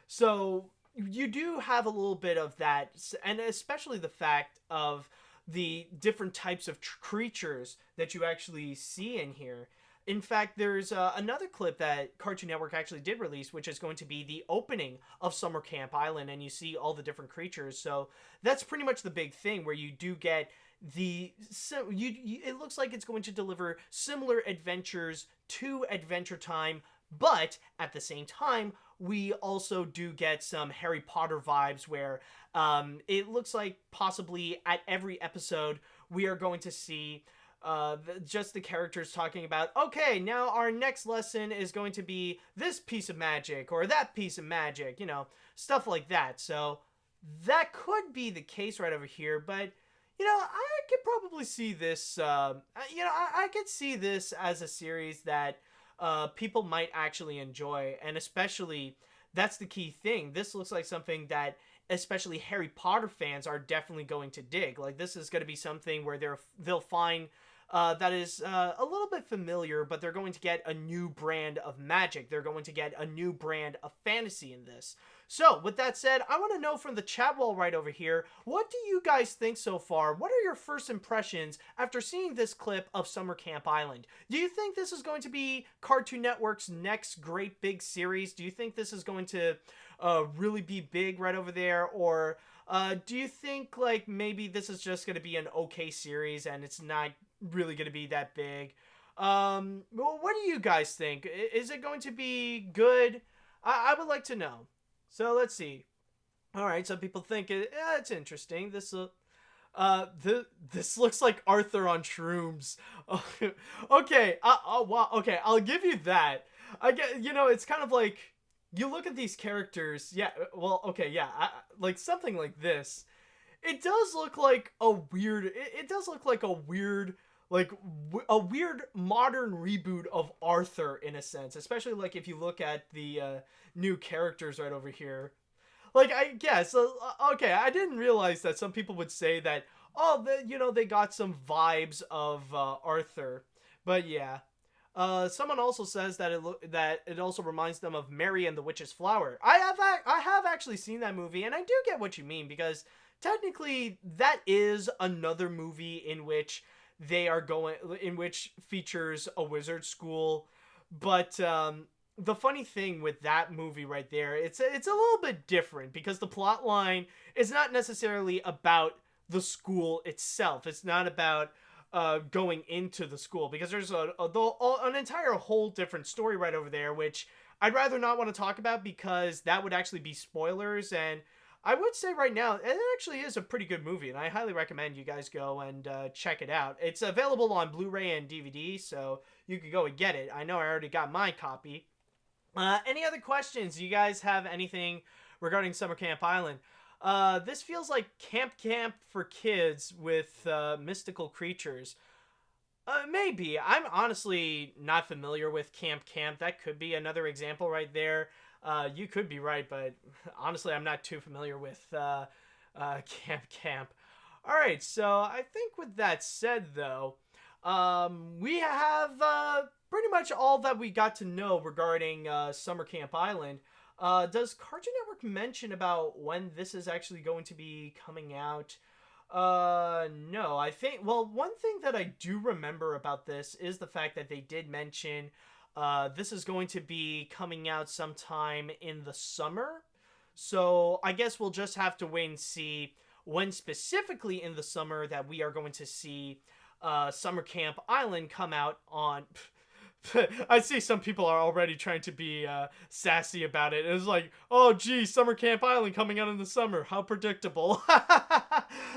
So you do have a little bit of that, and especially the fact of the different types of creatures that you actually see in here. In fact, there's another clip that Cartoon Network actually did release, which is going to be the opening of Summer Camp Island, and you see all the different creatures. So that's pretty much the big thing, where you do get it looks like it's going to deliver similar adventures to Adventure Time, but at the same time, we also do get some Harry Potter vibes, where it looks like possibly at every episode we are going to see just the characters talking about, okay, now our next lesson is going to be this piece of magic or that piece of magic, stuff like that. So that could be the case right over here, but I could probably see this, I could see this as a series that people might actually enjoy, and especially, that's the key thing. This looks like something that especially Harry Potter fans are definitely going to dig. Like, this is going to be something where they'll find that is a little bit familiar, but they're going to get a new brand of magic. They're going to get a new brand of fantasy in this. So, with that said, I want to know from the chat wall right over here, what do you guys think so far? What are your first impressions after seeing this clip of Summer Camp Island? Do you think this is going to be Cartoon Network's next great big series? Do you think this is going to really be big right over there? Or do you think, like, maybe this is just going to be an okay series and it's not really going to be that big? Well, what do you guys think? Is it going to be good? I would like to know. So let's see. All right, some people think it's interesting. This looks like Arthur on shrooms. Okay. Wow. Okay, I'll give you that. I get. It's kind of like, you look at these characters. Yeah. Well. Okay. Yeah. Like something like this. It does look like a weird. It does look like a weird. Like a weird modern reboot of Arthur, in a sense, especially like if you look at the new characters right over here. Like, I guess, okay, I didn't realize that some people would say that, they got some vibes of Arthur, but yeah. Someone also says that it also reminds them of Mary and the Witch's Flower. I have actually seen that movie, and I do get what you mean, because technically that is another movie in which which features a wizard school. But the funny thing with that movie right there, it's a little bit different, because the plot line is not necessarily about the school itself. It's not about going into the school, because there's an entire whole different story right over there, which I'd rather not want to talk about, because that would actually be spoilers. And I would say right now, it actually is a pretty good movie, and I highly recommend you guys go and check it out. It's available on Blu-ray and DVD, so you can go and get it. I know I already got my copy. Any other questions? Do you guys have anything regarding Summer Camp Island? This feels like camp for kids with mystical creatures. Maybe. I'm honestly not familiar with Camp. That could be another example right there. You could be right, but honestly, I'm not too familiar with Camp. All right, so I think with that said, though, we have pretty much all that we got to know regarding Summer Camp Island. Does Cartoon Network mention about when this is actually going to be coming out? No, I think, well, one thing that I do remember about this is the fact that they did mention this is going to be coming out sometime in the summer. So I guess we'll just have to wait and see when specifically in the summer that we are going to see Summer Camp Island come out on... I see some people are already trying to be sassy about it. It's like, oh gee, Summer Camp Island coming out in the summer. How predictable.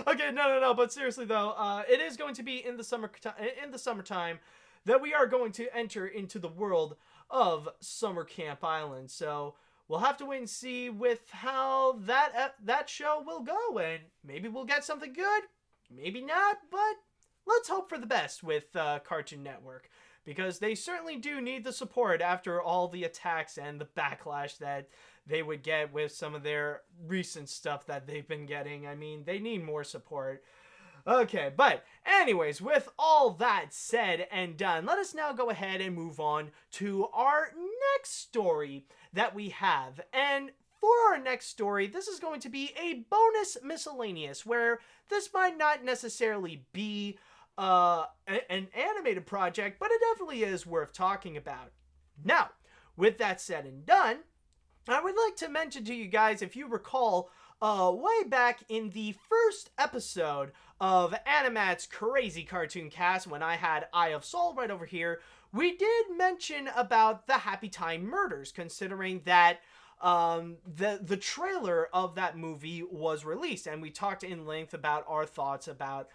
Okay, no. But seriously though, it is going to be in the summertime that we are going to enter into the world of Summer Camp Island. So we'll have to wait and see with how that show will go, and maybe we'll get something good, maybe not. But let's hope for the best with Cartoon Network, because they certainly do need the support after all the attacks and the backlash that they would get with some of their recent stuff that they've been getting. I mean, they need more support. Okay, but anyways, with all that said and done, let us now go ahead and move on to our next story that we have. And for our next story, this is going to be a bonus miscellaneous, where this might not necessarily be an animated project, but it definitely is worth talking about. Now, with that said and done, I would like to mention to you guys, if you recall, way back in the first episode of AniMat's Crazy Cartoon Cast, when I had Eye of Soul right over here, we did mention about the Happytime Murders, considering that the trailer of that movie was released, and we talked in length about our thoughts about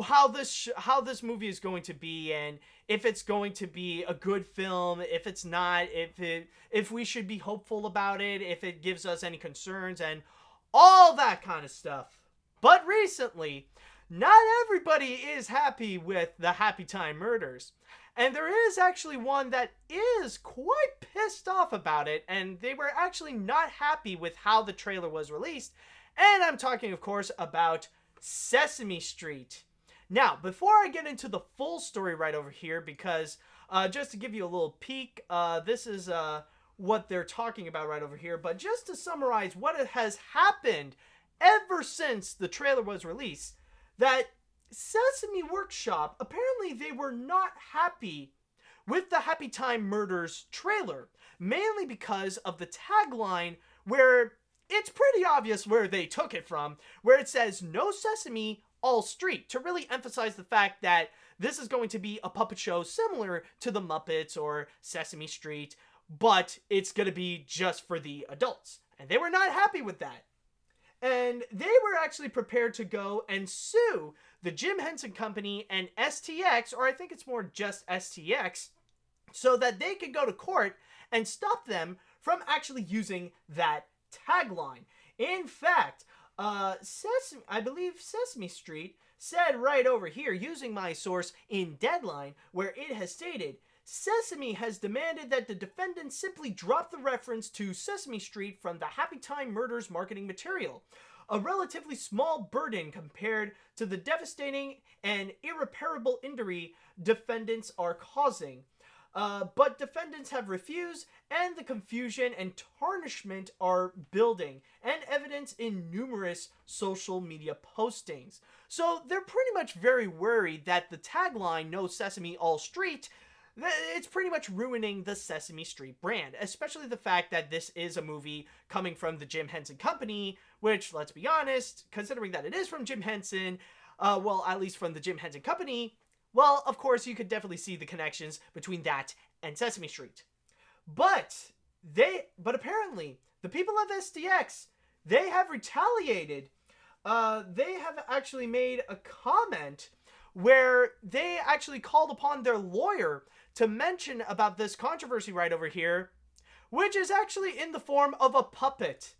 how this movie is going to be, and if it's going to be a good film, if it's not, if we should be hopeful about it, if it gives us any concerns, and all that kind of stuff. But recently, not everybody is happy with the Happytime Murders, and there is actually one that is quite pissed off about it, and they were actually not happy with how the trailer was released. And I'm talking, of course, about Sesame Street. Now, before I get into the full story right over here, because just to give you a little peek, this is what they're talking about right over here, but just to summarize what has happened ever since the trailer was released, that Sesame Workshop, apparently they were not happy with the Happytime Murders trailer, mainly because of the tagline, where it's pretty obvious where they took it from, where it says, "No Sesame, all street," to really emphasize the fact that this is going to be a puppet show similar to the Muppets or Sesame Street, but it's going to be just for the adults. And they were not happy with that. And they were actually prepared to go and sue the Jim Henson Company and STX, or I think it's more just STX, so that they could go to court and stop them from actually using that tagline. In fact, I believe Sesame Street said right over here, using my source in Deadline, where it has stated, Sesame has demanded that the defendants simply drop the reference to Sesame Street from the Happytime Murders marketing material, a relatively small burden compared to the devastating and irreparable injury defendants are causing. But defendants have refused, and the confusion and tarnishment are building, and evidence in numerous social media postings. So they're pretty much very worried that the tagline, "No Sesame, all street," it's pretty much ruining the Sesame Street brand, especially the fact that this is a movie coming from the Jim Henson Company, which, let's be honest, considering that it is from Jim Henson, well, at least from the Jim Henson Company, well, of course, you could definitely see the connections between that and Sesame Street. But apparently, the people of STX, they have retaliated. They have actually made a comment where they actually called upon their lawyer to mention about this controversy right over here, which is actually in the form of a puppet.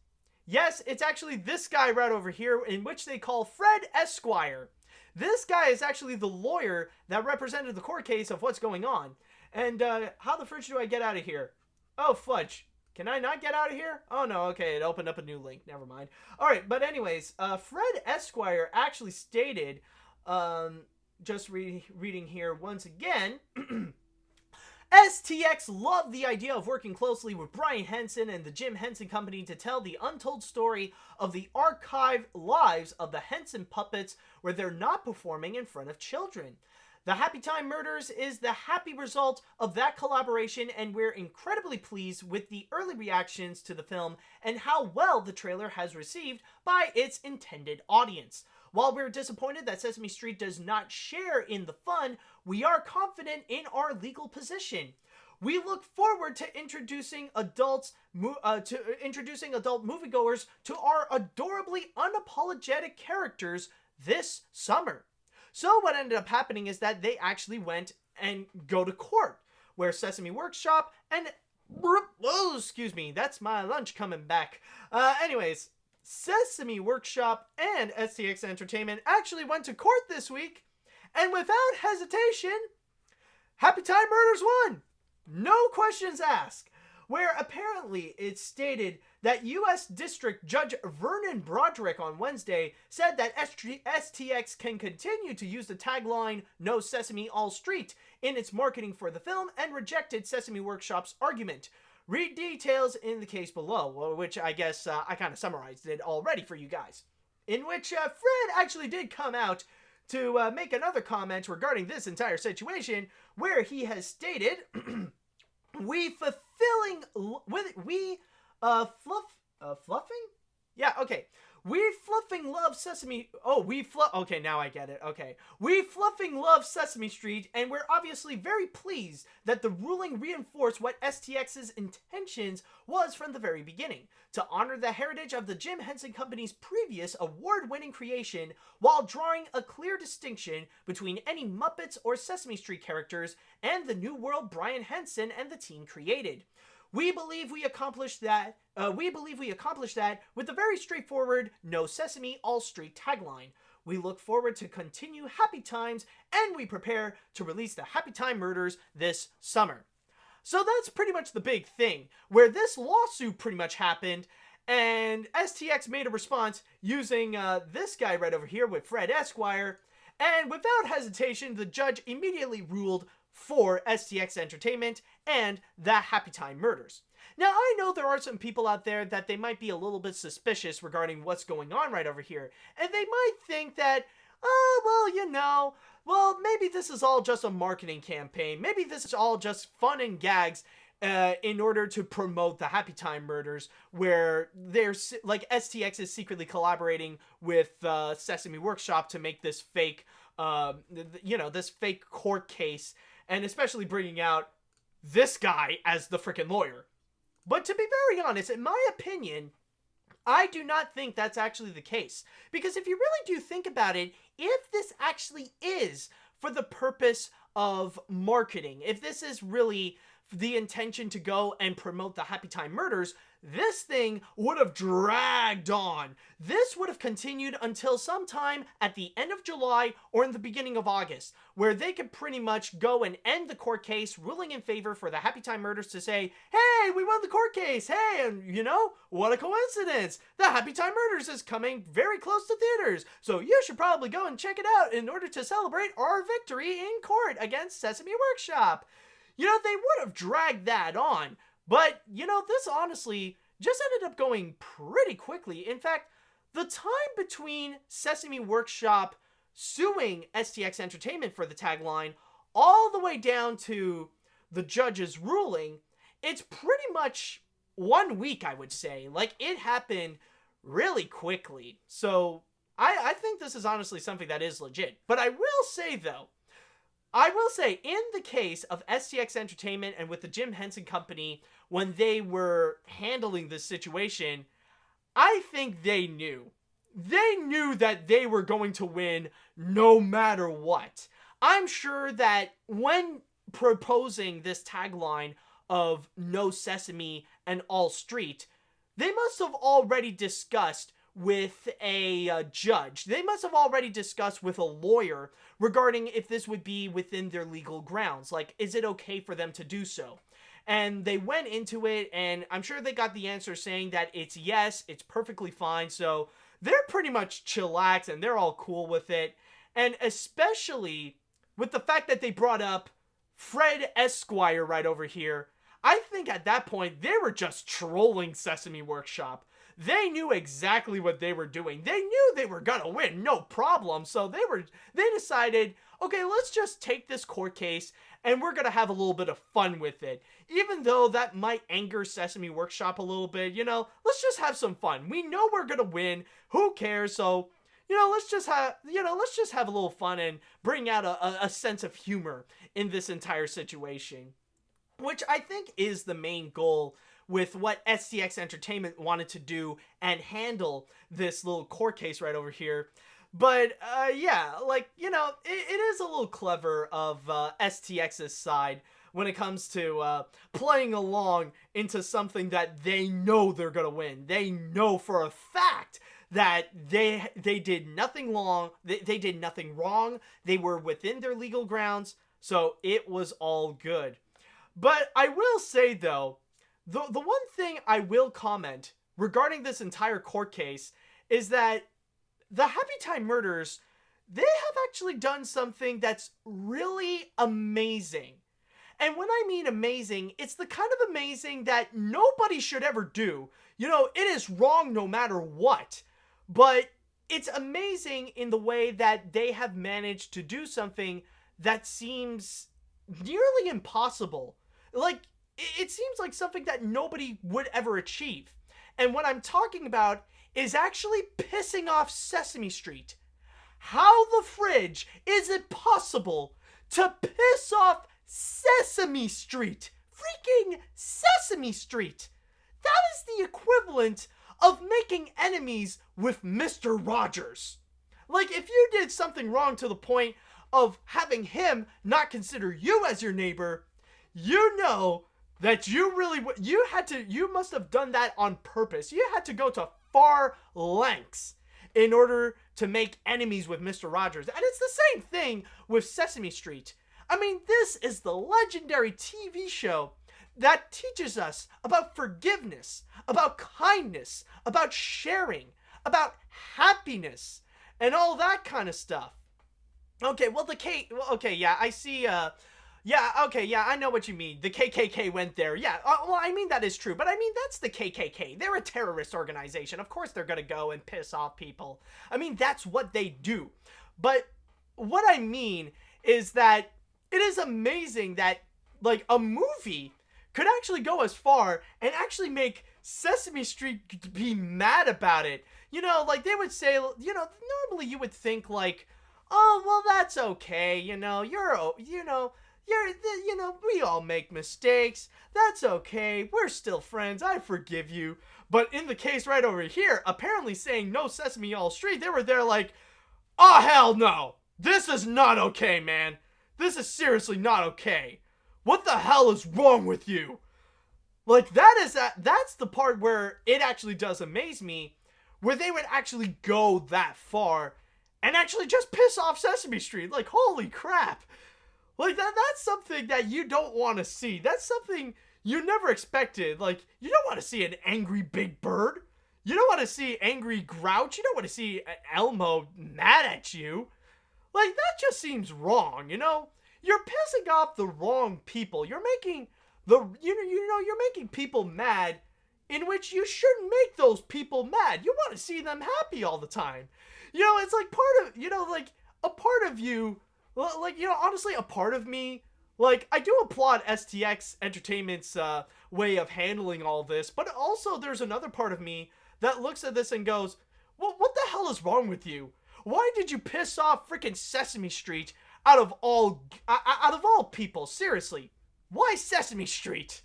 Yes, it's actually this guy right over here, in which they call Fred Esquire. This guy is actually the lawyer that represented the court case of what's going on. And how the fridge do I get out of here? Oh, fudge. Can I not get out of here? Oh, no, okay, it opened up a new link. Never mind. All right, but anyways, Fred Esquire actually stated, just reading here once again, STX loved the idea of working closely with Brian Henson and the Jim Henson Company to tell the untold story of the archived lives of the Henson puppets where they're not performing in front of children. The Happytime Murders is the happy result of that collaboration, and we're incredibly pleased with the early reactions to the film and how well the trailer has received by its intended audience. While we're disappointed that Sesame Street does not share in the fun, we are confident in our legal position. We look forward to introducing adult moviegoers to our adorably unapologetic characters this summer. So what ended up happening is that they actually went and go to court, where Sesame Workshop and... Oh, excuse me, that's my lunch coming back. Anyways, Sesame Workshop and Stx Entertainment actually went to court this week, and without hesitation, Happytime Murders won! No questions asked, where apparently it stated that U.S. District Judge Vernon Broderick on Wednesday said that STX can continue to use the tagline, "No Sesame, All Street," in its marketing for the film, and rejected Sesame Workshop's argument. Read details in the case below, which I guess I kind of summarized it already for you guys. In which Fred actually did come out to make another comment regarding this entire situation, where he has stated, fluffing? Yeah, okay. We fluffing love Sesame... Okay, now I get it. Okay. We fluffing love Sesame Street, and we're obviously very pleased that the ruling reinforced what STX's intentions was from the very beginning, to honor the heritage of the Jim Henson Company's previous award-winning creation, while drawing a clear distinction between any Muppets or Sesame Street characters and the new world Brian Henson and the team created. We believe we accomplished that with the very straightforward "No Sesame, All Street" tagline. We look forward to continue happy times, and we prepare to release the Happytime Murders this summer. So that's pretty much the big thing, where this lawsuit pretty much happened, and STX made a response using this guy right over here with Fred Esquire, and without hesitation, the judge immediately ruled for Stx Entertainment and the Happytime Murders. Now, I know there are some people out there that they might be a little bit suspicious regarding what's going on right over here, and they might think that, maybe this is all just a marketing campaign. Maybe this is all just fun and gags in order to promote the Happytime Murders, where STX is secretly collaborating with Sesame Workshop to make this fake, this fake court case, and especially bringing out this guy as the frickin' lawyer. But to be very honest, in my opinion, I do not think that's actually the case. Because if you really do think about it, if this actually is for the purpose of marketing, if this is really the intention to go and promote the Happytime Murders, this thing would have dragged on. This would have continued until sometime at the end of July or in the beginning of August, where they could pretty much go and end the court case, ruling in favor for the Happytime Murders to say, "Hey, we won the court case. Hey, and what a coincidence. The Happytime Murders is coming very close to theaters, so you should probably go and check it out in order to celebrate our victory in court against Sesame Workshop." They would have dragged that on. But, this honestly just ended up going pretty quickly. In fact, the time between Sesame Workshop suing Stx Entertainment for the tagline all the way down to the judge's ruling, it's pretty much 1 week, I would say. It happened really quickly. So, I think this is honestly something that is legit. But I will say, though, in the case of Stx Entertainment and with the Jim Henson Company, when they were handling this situation, I think they knew. They knew that they were going to win no matter what. I'm sure that when proposing this tagline of No Sesame and All Street, they must have already discussed with a judge. They must have already discussed with a lawyer regarding if this would be within their legal grounds. Like, is it okay for them to do so? And they went into it, and I'm sure they got the answer saying that it's yes, it's perfectly fine. So they're pretty much chillax, and they're all cool with it. And especially with the fact that they brought up Fred Esquire right over here, I think at that point, they were just trolling Sesame Workshop. They knew exactly what they were doing. They knew they were gonna win, no problem. So they decided, okay, let's just take this court case and we're gonna have a little bit of fun with it. Even though that might anger Sesame Workshop a little bit, let's just have some fun. We know we're gonna win. Who cares? So, let's just have a little fun and bring out a sense of humor in this entire situation. Which I think is the main goal with what Stx Entertainment wanted to do and handle this little court case right over here. But, yeah, like, it is a little clever of STX's side when it comes to playing along into something that they know they're gonna win. They know for a fact that they did nothing wrong. They did nothing wrong. They were within their legal grounds, so it was all good. But I will say, though, the one thing I will comment regarding this entire court case is that the Happytime Murders, they have actually done something that's really amazing. And when I mean amazing, it's the kind of amazing that nobody should ever do. It is wrong no matter what. But it's amazing in the way that they have managed to do something that seems nearly impossible. Like, it seems like something that nobody would ever achieve. And what I'm talking about is actually pissing off Sesame Street. How the fridge is it possible to piss off Sesame Street? Freaking Sesame Street! That is the equivalent of making enemies with Mr. Rogers. Like, if you did something wrong to the point of having him not consider you as your neighbor, you know that you must have done that on purpose. You had to go to far lengths in order to make enemies with Mr. Rogers. And it's the same thing with Sesame Street. I mean, this is the legendary TV show that teaches us about forgiveness, about kindness, about sharing, about happiness, and all that kind of stuff. Okay, well, I see, I know what you mean. The KKK went there. Yeah, well, I mean, that is true. But I mean, that's the KKK. They're a terrorist organization. Of course they're gonna go and piss off people. I mean, that's what they do. But what I mean is that it is amazing that, like, a movie could actually go as far and actually make Sesame Street be mad about it. Like, they would say, normally you would think, like, oh, well, that's okay, we all make mistakes. That's okay. We're still friends. I forgive you. But in the case right over here, apparently saying no Sesame All Street, they were there like, oh, hell no. This is not okay, man. This is seriously not okay. What the hell is wrong with you? Like, that's the part where it actually does amaze me, where they would actually go that far and actually just piss off Sesame Street. Like, holy crap. Like, that's something that you don't want to see. That's something you never expected. Like, you don't want to see an angry Big Bird. You don't want to see angry Grouch. You don't want to see Elmo mad at you. Like, that just seems wrong, You're pissing off the wrong people. You're making you're making people mad in which you shouldn't make those people mad. You want to see them happy all the time. It's like a part of you, honestly, a part of me, like, I do applaud Stx Entertainment's way of handling all this, but also there's another part of me that looks at this and goes, well, what the hell is wrong with you? Why did you piss off freaking Sesame Street out of all people? Seriously, why Sesame Street?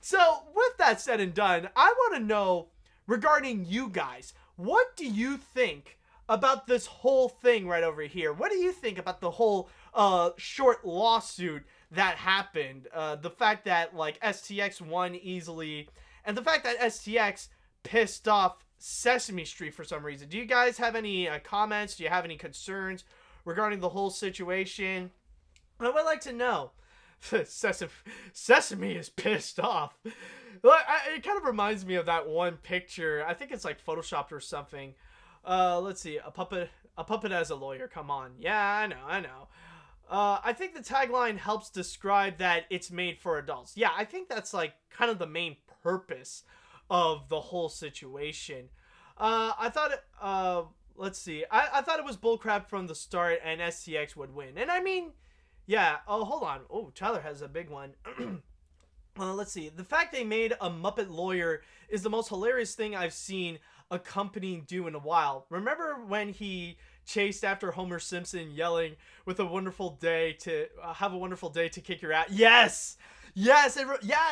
So, with that said and done, I want to know, regarding you guys, what do you think about this whole thing right over here? What do you think about the whole short lawsuit that happened. The fact that, like, STX won easily, and the fact that STX pissed off Sesame Street for some reason. Do you guys have any comments? Do you have any concerns regarding the whole situation? I would like to know. Sesame is pissed off. It kind of reminds me of that one picture. I think it's like photoshopped or something. Let's see. A puppet as a lawyer. Come on. Yeah, I know. I think the tagline helps describe that it's made for adults. Yeah, I think that's like kind of the main purpose of the whole situation. I thought let's see. I thought it was bullcrap from the start and STX would win. And I mean, yeah. Oh, hold on. Oh, Tyler has a big one. Let's see. The fact they made a Muppet lawyer is the most hilarious thing I've seen a company do in a while. Remember when he chased after Homer Simpson yelling with a wonderful day to have a wonderful day to kick your ass? Yes. Yeah,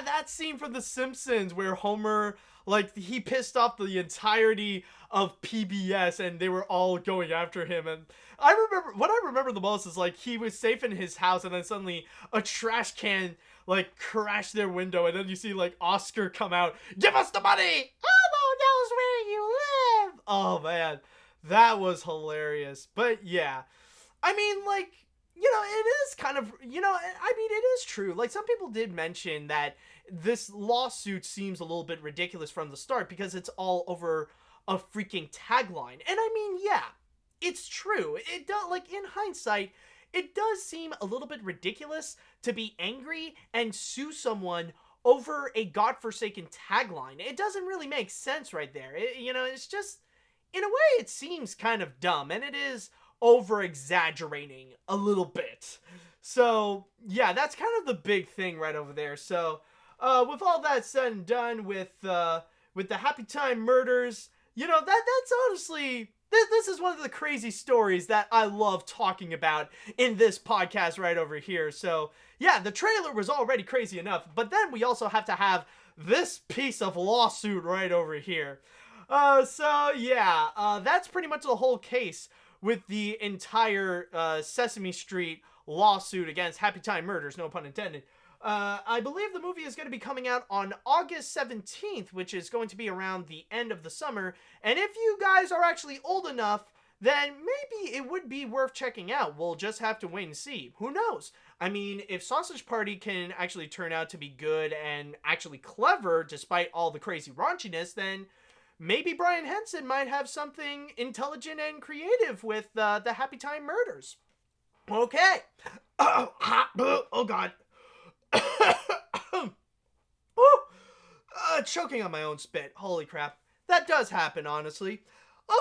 that scene from The Simpsons where Homer, like, he pissed off the entirety of PBS and they were all going after him. And what I remember the most is, like, he was safe in his house and then suddenly a trash can, like, crashed their window, and then you see, like, Oscar come out, give us the money! Elmo knows where you live! Oh, man. That was hilarious. But, yeah. I mean, like, you know, it is kind of, you know, I mean, it is true. Like, some people did mention that this lawsuit seems a little bit ridiculous from the start because it's all over a freaking tagline. And I mean, yeah, it's true. It does, like, in hindsight, it does seem a little bit ridiculous to be angry and sue someone over a godforsaken tagline. It doesn't really make sense right there. You know, it's just, in a way, it seems kind of dumb, and it is over-exaggerating a little bit. So, yeah, that's kind of the big thing right over there. So, with all that said and done with the Happytime Murders, you know, that's honestly... This is one of the crazy stories that I love talking about in this podcast right over here. So, yeah, the trailer was already crazy enough, but then we also have to have this piece of lawsuit right over here. So, yeah, that's pretty much the whole case with the entire Sesame Street lawsuit against Happytime Murders, no pun intended. I believe the movie is going to be coming out on August 17th, which is going to be around the end of the summer. And if you guys are actually old enough, then maybe it would be worth checking out. We'll just have to wait and see. Who knows? I mean, if Sausage Party can actually turn out to be good and actually clever, despite all the crazy raunchiness, then maybe Brian Henson might have something intelligent and creative with the Happytime Murders. Okay. Oh, God. Choking on my own spit. Holy crap. That does happen, honestly.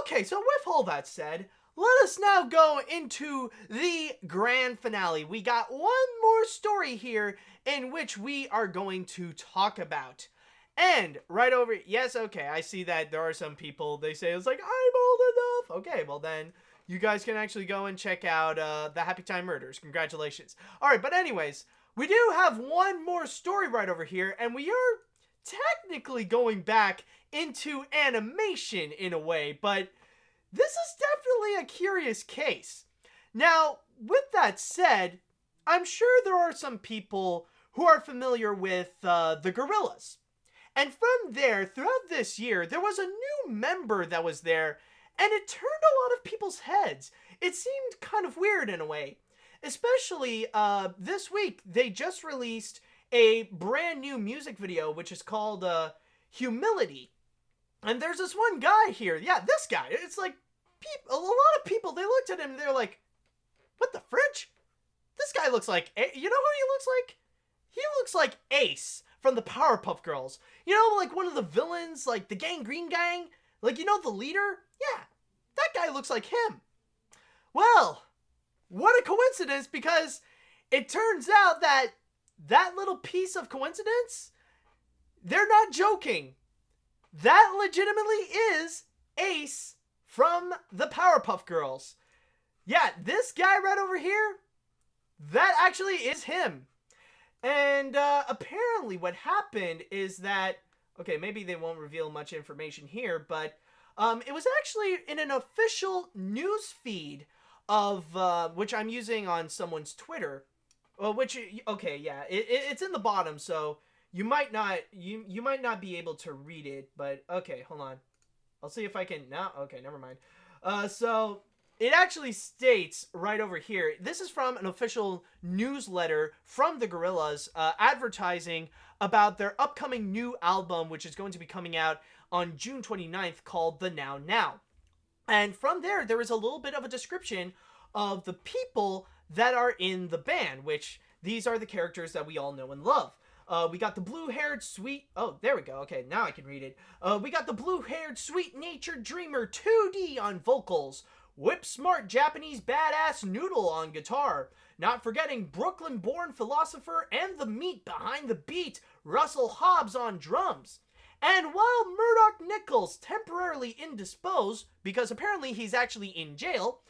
Okay, so with all that said, let us now go into the grand finale. We got one more story here in which we are going to talk about. And right over... Yes, okay, I see that there are some people, they say, it's like, I'm old enough. Okay, well then, you guys can actually go and check out the Happytime Murders. Congratulations. Alright, but anyways... We do have one more story right over here, and we are technically going back into animation in a way, but this is definitely a curious case. Now, with that said, I'm sure there are some people who are familiar with the Gorillaz. And from there, throughout this year, there was a new member that was there, and it turned a lot of people's heads. It seemed kind of weird in a way. Especially, this week, they just released a brand new music video, which is called, Humility. And there's this one guy here. Yeah, this guy. It's like, a lot of people, they looked at him and they're like, what the fridge? This guy looks like, you know who he looks like? He looks like Ace from the Powerpuff Girls. You know, like one of the villains, like the Gangreen Gang? Like, you know, the leader? Yeah, that guy looks like him. Well... What a coincidence, because it turns out that that little piece of coincidence, they're not joking. That legitimately is Ace from the Powerpuff Girls. Yeah, this guy right over here, that actually is him. And apparently what happened is that, okay, maybe they won't reveal much information here, but it was actually in an official news feed of which I'm using on someone's Twitter. Which, okay, yeah, it's in the bottom, so you might not be able to read it, but okay, hold on. I'll see if I can, no, okay, never mind. So it actually states right over here, this is from an official newsletter from the Gorillaz, advertising about their upcoming new album, which is going to be coming out on June 29th, called The Now Now. And from there is a little bit of a description of the people that are in the band, which these are the characters that we all know and love. We got the blue-haired sweet... Oh, there we go. Okay, now I can read it. We got the blue-haired sweet-natured dreamer 2D on vocals. Whip-smart Japanese badass Noodle on guitar. Not forgetting Brooklyn-born philosopher and the meat behind the beat, Russell Hobbs on drums. And while Murdoch Nichols temporarily indisposed, because apparently he's actually in jail,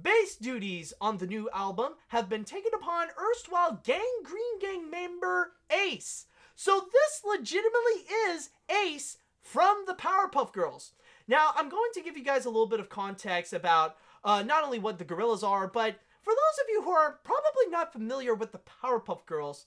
bass duties on the new album have been taken upon erstwhile Gangreen Gang member Ace. So this legitimately is Ace from the Powerpuff Girls. Now, I'm going to give you guys a little bit of context about not only what the Gorillaz are, but for those of you who are probably not familiar with the Powerpuff Girls,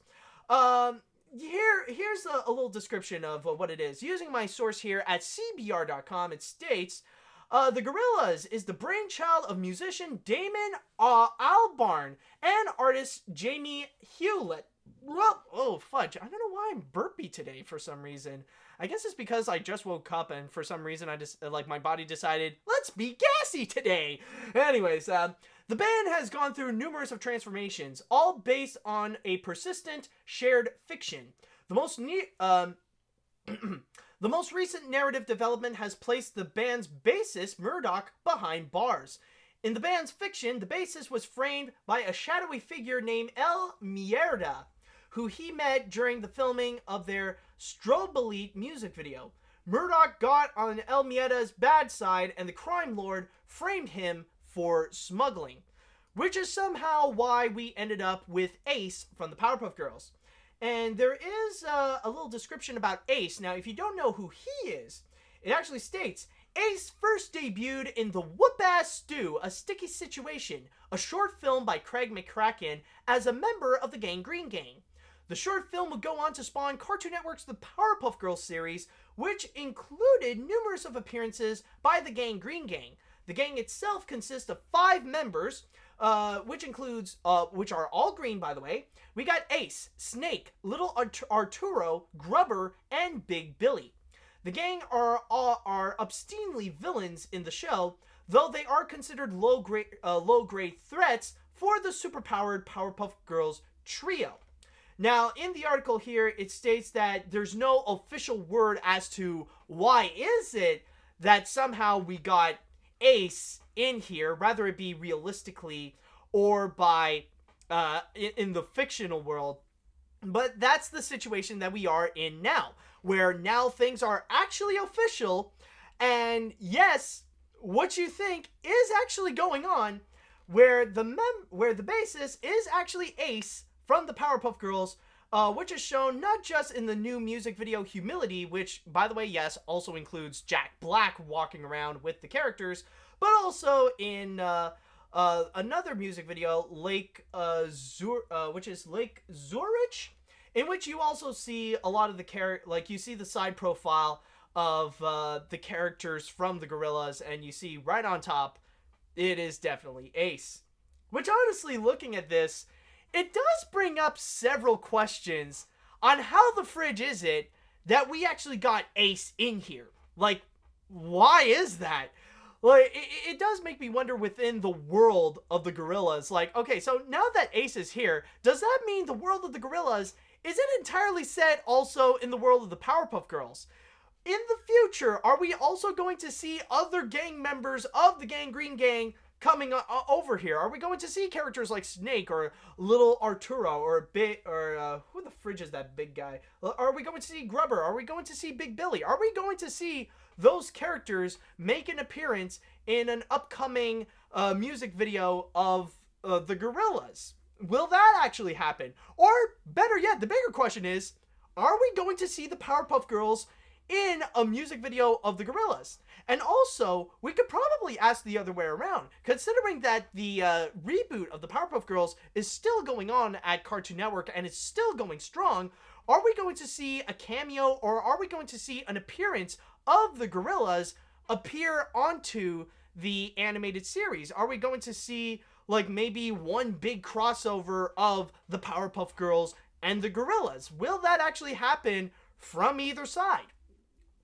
here's a little description of what it is. Using my source here at cbr.com, it states... the Gorillaz is the brainchild of musician Damon Albarn and artist Jamie Hewlett. Oh, fudge. I don't know why I'm burpy today for some reason. I guess it's because I just woke up and for some reason I just, my body decided, let's be gassy today. Anyways, the band has gone through numerous of transformations, all based on a persistent shared fiction. The most recent narrative development has placed the band's bassist, Murdoch, behind bars. In the band's fiction, the bassist was framed by a shadowy figure named El Mierda, who he met during the filming of their Strobolite music video. Murdoch got on El Mierda's bad side, and the crime lord framed him for smuggling, which is somehow why we ended up with Ace from the Powerpuff Girls. And there is a little description about Ace. Now, if you don't know who he is, it actually states, Ace first debuted in The Whoop-Ass Stew, A Sticky Situation, a short film by Craig McCracken as a member of the Gangreen Gang. The short film would go on to spawn Cartoon Network's The Powerpuff Girls series, which included numerous of appearances by the Gangreen Gang. The gang itself consists of 5 members, which are all green, by the way. We got Ace, Snake, Little Arturo, Grubber, and Big Billy. The gang are obscenely villains in the show, though they are considered low-grade threats for the superpowered Powerpuff Girls trio. Now, in the article here, it states that there's no official word as to why is it that somehow we got Ace in here, rather it be realistically or by in the fictional world. But that's the situation that we are in now, where now things are actually official, and yes, what you think is actually going on, where the bassist is actually Ace from the Powerpuff Girls, which is shown not just in the new music video Humility, which, by the way, yes, also includes Jack Black walking around with the characters, but also in another music video, which is Lake Zurich, in which you also see a lot of the you see the side profile of the characters from the Gorillaz, and you see right on top, it is definitely Ace. Which, honestly, looking at this, it does bring up several questions on how the fridge is it that we actually got Ace in here. Like, why is that? Like, it does make me wonder within the world of the Gorillaz. Like, okay, so now that Ace is here, does that mean the world of the Gorillaz isn't entirely set also in the world of the Powerpuff Girls? In the future, are we also going to see other gang members of the Gangreen Gang coming over here? Are we going to see characters like Snake or Little Arturo or who the fridge is that big guy? Are we going to see Grubber? Are we going to see Big Billy? Are we going to see those characters make an appearance in an upcoming music video of the Gorillaz? Will that actually happen? Or better yet, the bigger question is, are we going to see the Powerpuff Girls in a music video of the Gorillaz? And also, we could probably ask the other way around, considering that the reboot of the Powerpuff Girls is still going on at Cartoon Network and it's still going strong. Are we going to see a cameo, or are we going to see an appearance of the Gorillaz appear onto the animated series? Are we going to see, like, maybe one big crossover of the Powerpuff Girls and the Gorillaz? Will that actually happen from either side?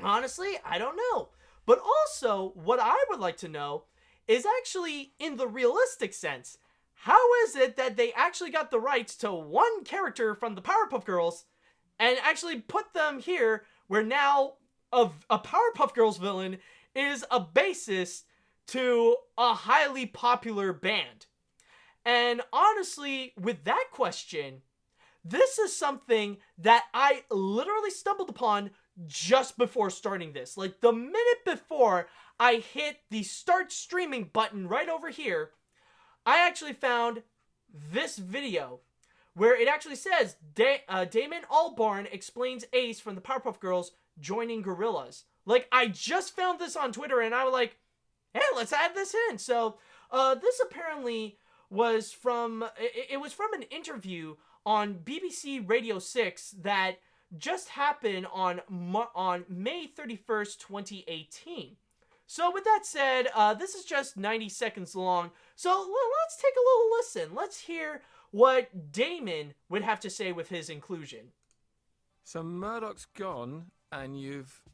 Honestly, I don't know. But also, what I would like to know is actually, in the realistic sense, how is it that they actually got the rights to one character from the Powerpuff Girls and actually put them here, where now a Powerpuff Girls villain is a bassist to a highly popular band? And honestly, with that question, this is something that I literally stumbled upon just before starting this. Like, the minute before I hit the start streaming button right over here, I actually found this video where it actually says Damon Albarn explains Ace from the Powerpuff Girls joining Gorillaz. Like, I just found this on Twitter and I was like, hey, let's add this in. So this apparently was from, it was from an interview on BBC Radio 6 that just happened on May 31st, 2018. So with that said, this is just 90 seconds long. So let's take a little listen. Let's hear what Damon would have to say with his inclusion. So Murdoch's gone, and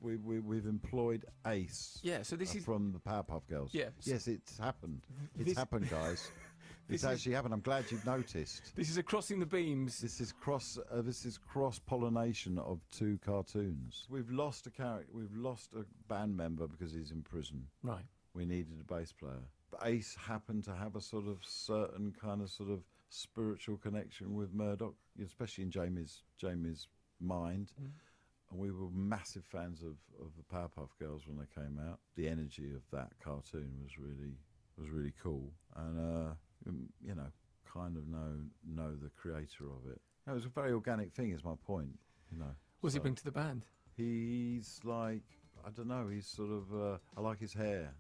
we've employed Ace. Yeah, so this is from the Powerpuff Girls. Yeah. Yes, it's happened. It's happened, guys. It's actually happened. I'm glad you've noticed. This is a crossing the beams. This is cross pollination of two cartoons. We've lost a character. We've lost a band member because he's in prison. Right. We needed a bass player. But Ace happened to have a sort of certain kind of sort of spiritual connection with Murdoch, especially in Jamie's mind. Mm. And we were massive fans of the Powerpuff Girls when they came out. The energy of that cartoon was really cool. And you know, kind of know the creator of it. It was a very organic thing, is my point. You know, what does he bring to the band? He's like, I don't know. He's sort of. I like his hair.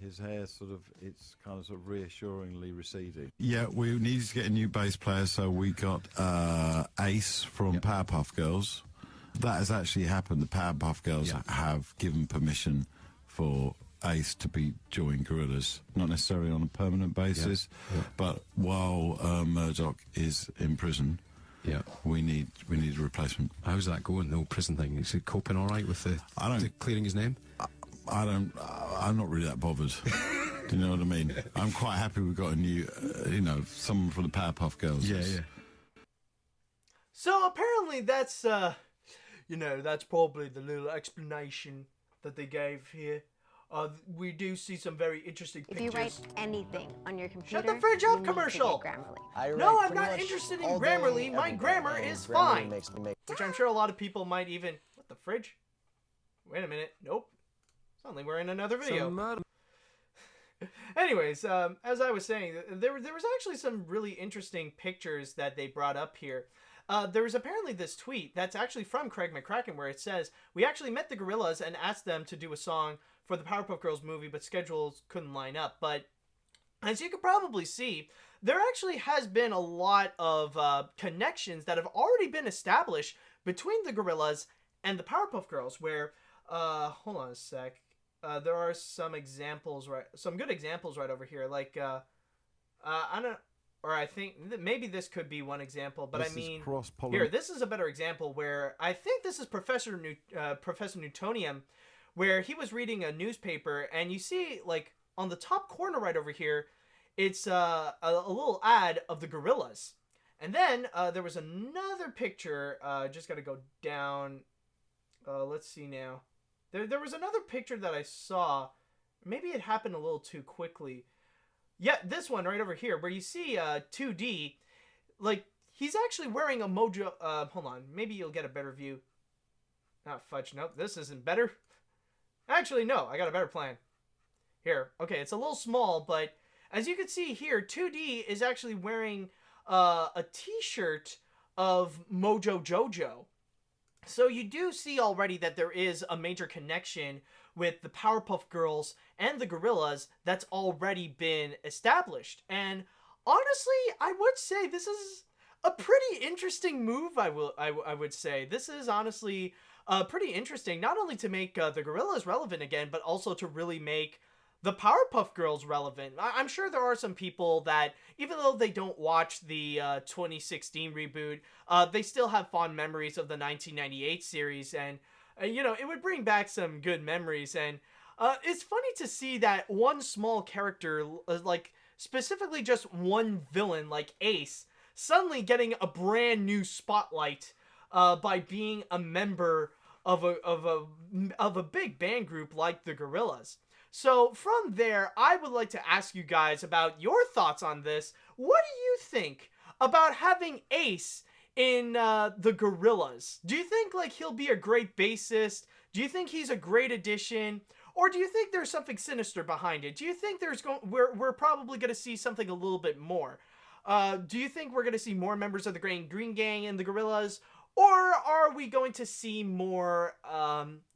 His hair it's kind of reassuringly receding. Yeah, we needed to get a new bass player, so we got Ace from Powerpuff Girls. That has actually happened. The Powerpuff Girls have given permission for Ace to be joining Gorillaz, not necessarily on a permanent basis, but while Murdoch is in prison, we need a replacement. How's that going? The whole prison thing. Is he coping all right with the clearing his name? I'm not really that bothered. Do you know what I mean? I'm quite happy we've got a new, someone from the Powerpuff Girls. Yeah. So apparently that's, that's probably the little explanation that they gave here. We do see some very interesting pictures. If you write anything on your computer, shut the fridge up, commercial. No, I'm not interested in Grammarly. My grammar is fine. Which I'm sure a lot of people might even. What, the fridge? Wait a minute. Nope. Suddenly we're in another video. Anyways, as I was saying, there was actually some really interesting pictures that they brought up here. There was apparently this tweet that's actually from Craig McCracken where it says, we actually met the Gorillaz and asked them to do a song for the Powerpuff Girls movie, but schedules couldn't line up. But as you could probably see, there actually has been a lot of connections that have already been established between the Gorillaz and the Powerpuff Girls, where, hold on a sec, there are some examples, some good examples right over here, like, I think maybe this could be one example, but I mean, here, this is a better example where I think this is Professor Newtonium, where he was reading a newspaper, and you see, like, on the top corner right over here, it's a little ad of the Gorillaz. And then there was another picture, just got to go down, let's see now. There was another picture that I saw, maybe it happened a little too quickly. Yeah, this one right over here, where you see 2D, like, he's actually wearing a Mojo, hold on, maybe you'll get a better view. Ah, fudge, nope, this isn't better. Actually, no, I got a better plan. Here, okay, it's a little small, but as you can see here, 2D is actually wearing a t-shirt of Mojo Jojo. So you do see already that there is a major connection with the Powerpuff Girls and the Gorillaz that's already been established. And honestly, I would say this is a pretty interesting move. I would say this is honestly pretty interesting, not only to make the Gorillaz relevant again, but also to really make the Powerpuff Girls relevant. I'm sure there are some people that, even though they don't watch the 2016 reboot, they still have fond memories of the 1998 series, and you know, it would bring back some good memories. And it's funny to see that one small character, like specifically just one villain like Ace, suddenly getting a brand new spotlight by being a member of a big band group like the Gorillaz. So from there, I would like to ask you guys about your thoughts on this. What do you think about having Ace in the Gorillaz? Do you think like he'll be a great bassist? Do you think he's a great addition? Or do you think there's something sinister behind it? Do you think we're probably going to see something a little bit more? Do you think we're going to see more members of the Gangreen Gang and the Gorillaz? Or are we going to see more,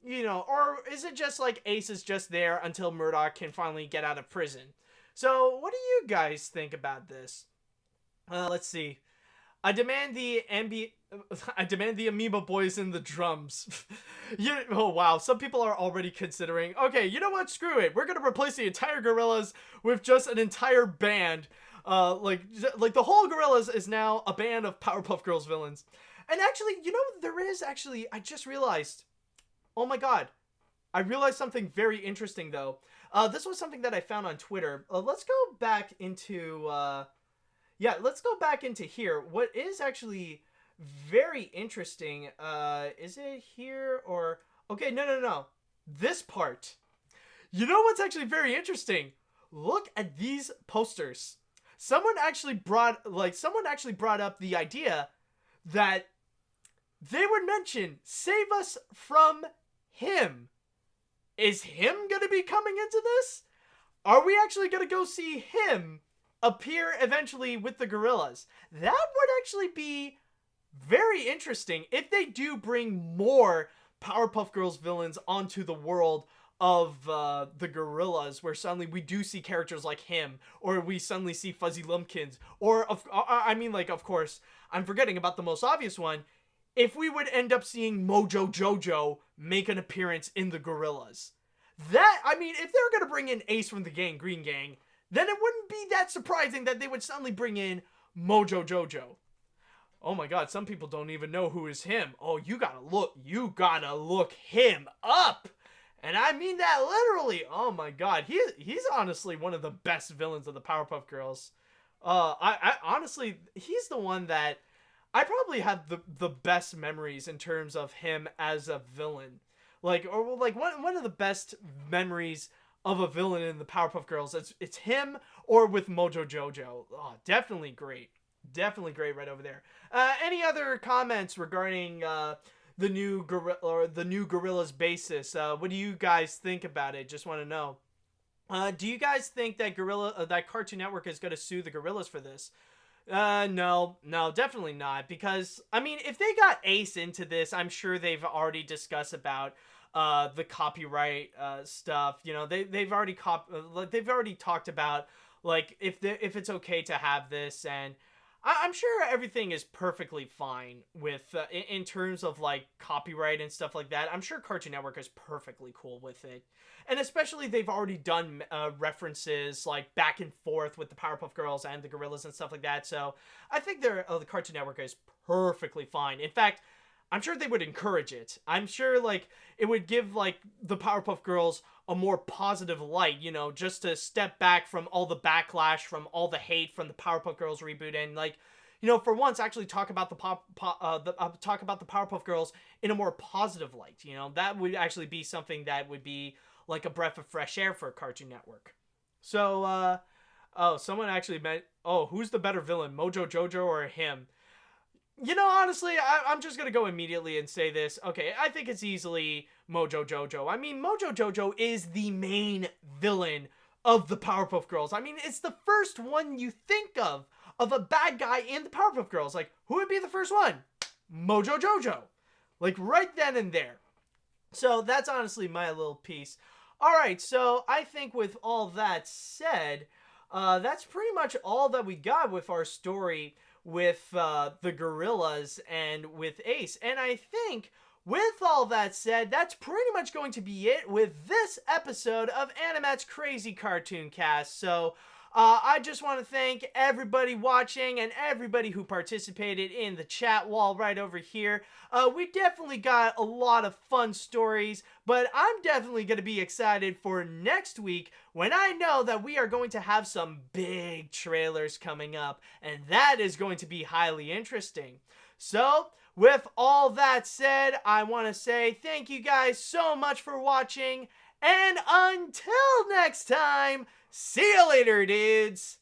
you know, or is it just like Ace is just there until Murdoch can finally get out of prison? So what do you guys think about this? Let's see. I demand the Amoeba Boys in the drums. Oh wow, some people are already considering, okay, you know what, screw it. We're going to replace the entire Gorillaz with just an entire band. Like the whole Gorillaz is now a band of Powerpuff Girls villains. And actually, you know, I just realized, oh my god, I realized something very interesting though. This was something that I found on Twitter. Let's go back into, let's go back into here. What is actually very interesting, is it here or, okay, no. This part. You know what's actually very interesting? Look at these posters. Someone actually brought up the idea that they would mention, save us from him. Is him gonna be coming into this? Are we actually gonna go see him appear eventually with the Gorillaz? That would actually be very interesting if they do bring more Powerpuff Girls villains onto the world of the Gorillaz, where suddenly we do see characters like him, or we suddenly see Fuzzy Lumpkins, or of course, I'm forgetting about the most obvious one, if we would end up seeing Mojo Jojo make an appearance in the Gorillaz. If they're gonna bring in Ace from the Gangreen Gang, then it wouldn't be that surprising that they would suddenly bring in Mojo Jojo. Oh my god, some people don't even know who is him. Oh, you gotta look him up! And I mean that literally. Oh my god, he's honestly one of the best villains of the Powerpuff Girls. I honestly, he's the one that I probably have the best memories in terms of him as a villain. One of the best memories of a villain in the Powerpuff Girls. It's him or with Mojo Jojo. Oh, definitely great. Definitely great right over there. Any other comments regarding the new Gorillaz bassist? What do you guys think about it? Just want to know. Do you guys think that that Cartoon Network is going to sue the Gorillaz for this? No, definitely not. Because if they got Ace into this, I'm sure they've already discussed about the copyright stuff. You know, they've already talked about like if it's okay to have this, and I'm sure everything is perfectly fine with in terms of like copyright and stuff like that. I'm sure Cartoon Network is perfectly cool with it, and especially they've already done references like back and forth with the Powerpuff Girls and the Gorillaz and stuff like that. So I think the Cartoon Network is perfectly fine. In fact, I'm sure they would encourage it. I'm sure like it would give like the Powerpuff Girls a more positive light, you know, just to step back from all the backlash, from all the hate from the Powerpuff Girls reboot, and like, you know, for once actually talk about the Powerpuff Girls in a more positive light. You know, that would actually be something that would be like a breath of fresh air for Cartoon Network. So, someone actually meant, who's the better villain, Mojo Jojo or him? You know, honestly, I'm just going to go immediately and say this. Okay, I think it's easily Mojo Jojo. Mojo Jojo is the main villain of the Powerpuff Girls. It's the first one you think of a bad guy in the Powerpuff Girls. Like, who would be the first one? Mojo Jojo. Like, right then and there. So, that's honestly my little piece Alright, so I think with all that said, that's pretty much all that we got with our story with the Gorillaz and with Ace. And I think with all that said, that's pretty much going to be it with this episode of AniMat's Crazy Cartoon Cast. So I just want to thank everybody watching and everybody who participated in the chat wall right over here. We definitely got a lot of fun stories, but I'm definitely going to be excited for next week when I know that we are going to have some big trailers coming up, and that is going to be highly interesting. So, with all that said, I want to say thank you guys so much for watching, and until next time, see you later, dudes!